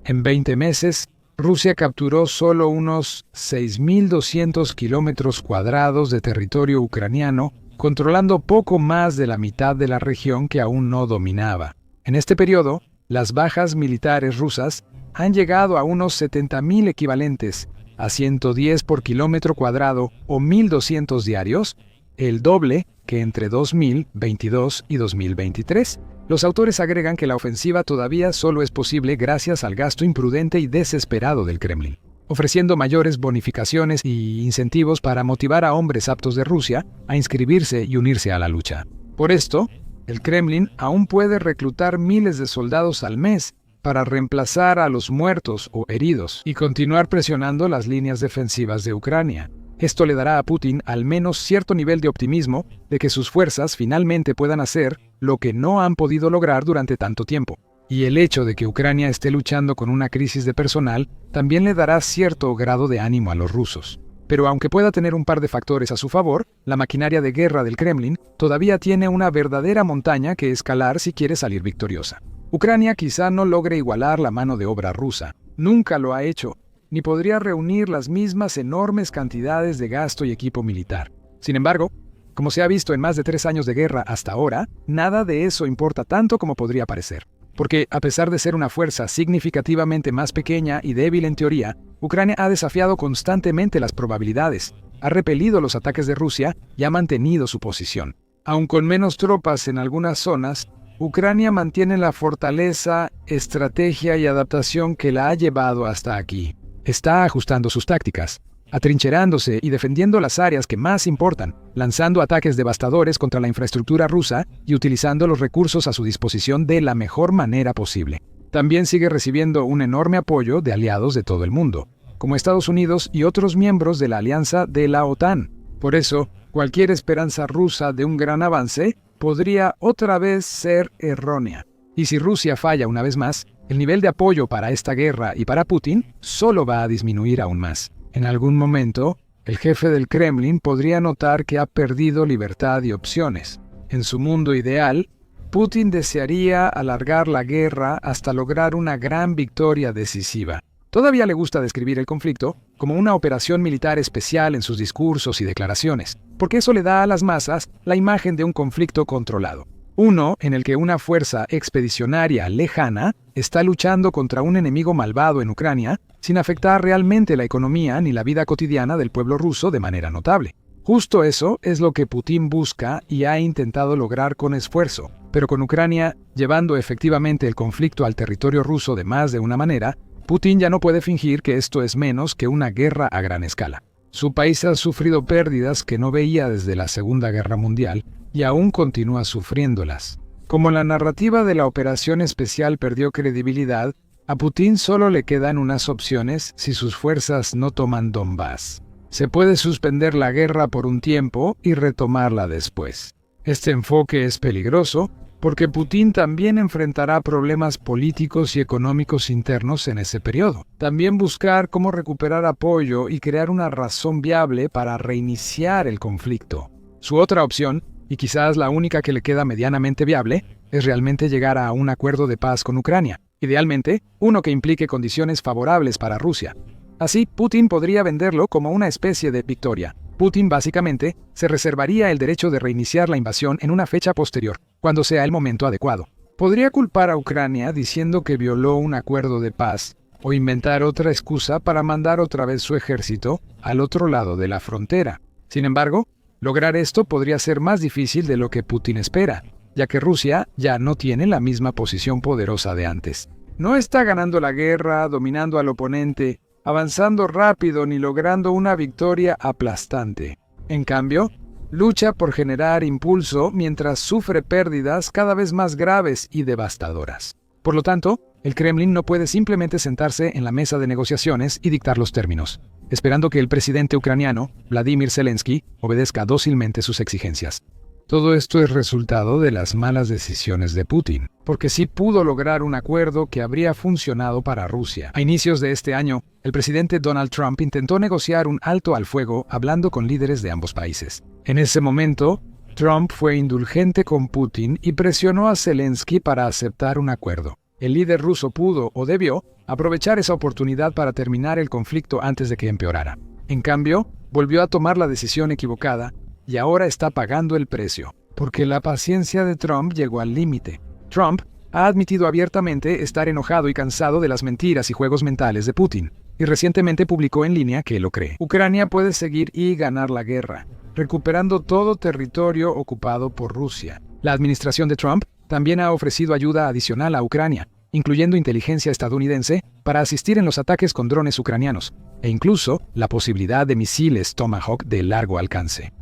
en 20 meses, Rusia capturó solo unos 6.200 kilómetros cuadrados de territorio ucraniano, controlando poco más de la mitad de la región que aún no dominaba. En este periodo, las bajas militares rusas han llegado a unos 70.000 equivalentes, a 110 por kilómetro cuadrado o 1.200 diarios, el doble que entre 2022 y 2023. Los autores agregan que la ofensiva todavía solo es posible gracias al gasto imprudente y desesperado del Kremlin. ofreciendo mayores bonificaciones y incentivos para motivar a hombres aptos de Rusia a inscribirse y unirse a la lucha. Por esto, el Kremlin aún puede reclutar miles de soldados al mes para reemplazar a los muertos o heridos y continuar presionando las líneas defensivas de Ucrania. Esto le dará a Putin al menos cierto nivel de optimismo de que sus fuerzas finalmente puedan hacer lo que no han podido lograr durante tanto tiempo. Y el hecho de que Ucrania esté luchando con una crisis de personal también le dará cierto grado de ánimo a los rusos. Pero aunque pueda tener un par de factores a su favor, la maquinaria de guerra del Kremlin todavía tiene una verdadera montaña que escalar si quiere salir victoriosa. Ucrania quizá no logre igualar la mano de obra rusa. Nunca lo ha hecho, ni podría reunir las mismas enormes cantidades de gasto y equipo militar. Sin embargo, como se ha visto en más de 3 años de guerra hasta ahora, nada de eso importa tanto como podría parecer. Porque, a pesar de ser una fuerza significativamente más pequeña y débil en teoría, Ucrania ha desafiado constantemente las probabilidades, ha repelido los ataques de Rusia y ha mantenido su posición. Aun con menos tropas en algunas zonas, Ucrania mantiene la fortaleza, estrategia y adaptación que la ha llevado hasta aquí. Está ajustando sus tácticas, atrincherándose y defendiendo las áreas que más importan, lanzando ataques devastadores contra la infraestructura rusa y utilizando los recursos a su disposición de la mejor manera posible. También sigue recibiendo un enorme apoyo de aliados de todo el mundo, como Estados Unidos y otros miembros de la alianza de la OTAN. Por eso, cualquier esperanza rusa de un gran avance podría otra vez ser errónea. Y si Rusia falla una vez más, el nivel de apoyo para esta guerra y para Putin solo va a disminuir aún más. En algún momento, el jefe del Kremlin podría notar que ha perdido libertad y opciones. En su mundo ideal, Putin desearía alargar la guerra hasta lograr una gran victoria decisiva. Todavía le gusta describir el conflicto como una operación militar especial en sus discursos y declaraciones, porque eso le da a las masas la imagen de un conflicto controlado. Uno en el que una fuerza expedicionaria lejana está luchando contra un enemigo malvado en Ucrania sin afectar realmente la economía ni la vida cotidiana del pueblo ruso de manera notable. Justo eso es lo que Putin busca y ha intentado lograr con esfuerzo, pero con Ucrania llevando efectivamente el conflicto al territorio ruso de más de una manera, Putin ya no puede fingir que esto es menos que una guerra a gran escala. Su país ha sufrido pérdidas que no veía desde la Segunda Guerra Mundial y aún continúa sufriéndolas. Como la narrativa de la operación especial perdió credibilidad, a Putin solo le quedan unas opciones si sus fuerzas no toman Donbass. Se puede suspender la guerra por un tiempo y retomarla después. Este enfoque es peligroso porque Putin también enfrentará problemas políticos y económicos internos en ese periodo. También buscar cómo recuperar apoyo y crear una razón viable para reiniciar el conflicto. Su otra opción, y quizás la única que le queda medianamente viable, es realmente llegar a un acuerdo de paz con Ucrania. Idealmente, uno que implique condiciones favorables para Rusia. Así, Putin podría venderlo como una especie de victoria. Putin básicamente se reservaría el derecho de reiniciar la invasión en una fecha posterior, cuando sea el momento adecuado. Podría culpar a Ucrania diciendo que violó un acuerdo de paz, o inventar otra excusa para mandar otra vez su ejército al otro lado de la frontera. Sin embargo, lograr esto podría ser más difícil de lo que Putin espera, ya que Rusia ya no tiene la misma posición poderosa de antes. No está ganando la guerra, dominando al oponente, avanzando rápido ni logrando una victoria aplastante. En cambio, lucha por generar impulso mientras sufre pérdidas cada vez más graves y devastadoras. Por lo tanto, el Kremlin no puede simplemente sentarse en la mesa de negociaciones y dictar los términos, esperando que el presidente ucraniano, Vladimir Zelensky, obedezca dócilmente sus exigencias. Todo esto es resultado de las malas decisiones de Putin, porque sí pudo lograr un acuerdo que habría funcionado para Rusia. A inicios de este año, el presidente Donald Trump intentó negociar un alto al fuego hablando con líderes de ambos países. En ese momento, Trump fue indulgente con Putin y presionó a Zelensky para aceptar un acuerdo. El líder ruso pudo, o debió, aprovechar esa oportunidad para terminar el conflicto antes de que empeorara. En cambio, volvió a tomar la decisión equivocada y ahora está pagando el precio, porque la paciencia de Trump llegó al límite. Trump ha admitido abiertamente estar enojado y cansado de las mentiras y juegos mentales de Putin, y recientemente publicó en línea que lo cree. Ucrania puede seguir y ganar la guerra, recuperando todo territorio ocupado por Rusia. La administración de Trump también ha ofrecido ayuda adicional a Ucrania, incluyendo inteligencia estadounidense, para asistir en los ataques con drones ucranianos, e incluso la posibilidad de misiles Tomahawk de largo alcance.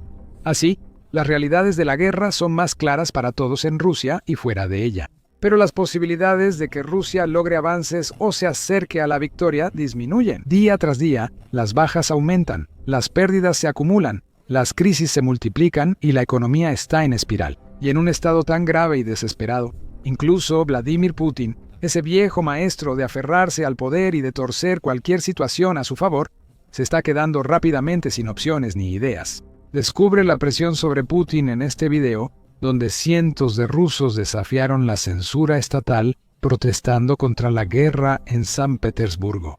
Así, las realidades de la guerra son más claras para todos en Rusia y fuera de ella. Pero las posibilidades de que Rusia logre avances o se acerque a la victoria disminuyen. Día tras día, las bajas aumentan, las pérdidas se acumulan, las crisis se multiplican y la economía está en espiral. Y en un estado tan grave y desesperado, incluso Vladimir Putin, ese viejo maestro de aferrarse al poder y de torcer cualquier situación a su favor, se está quedando rápidamente sin opciones ni ideas. Descubre la presión sobre Putin en este video, donde cientos de rusos desafiaron la censura estatal protestando contra la guerra en San Petersburgo.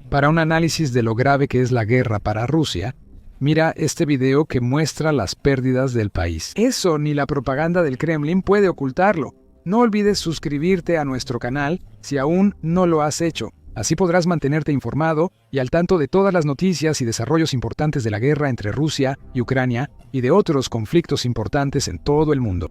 Para un análisis de lo grave que es la guerra para Rusia, mira este video que muestra las pérdidas del país. Eso ni la propaganda del Kremlin puede ocultarlo. No olvides suscribirte a nuestro canal si aún no lo has hecho. Así podrás mantenerte informado y al tanto de todas las noticias y desarrollos importantes de la guerra entre Rusia y Ucrania y de otros conflictos importantes en todo el mundo.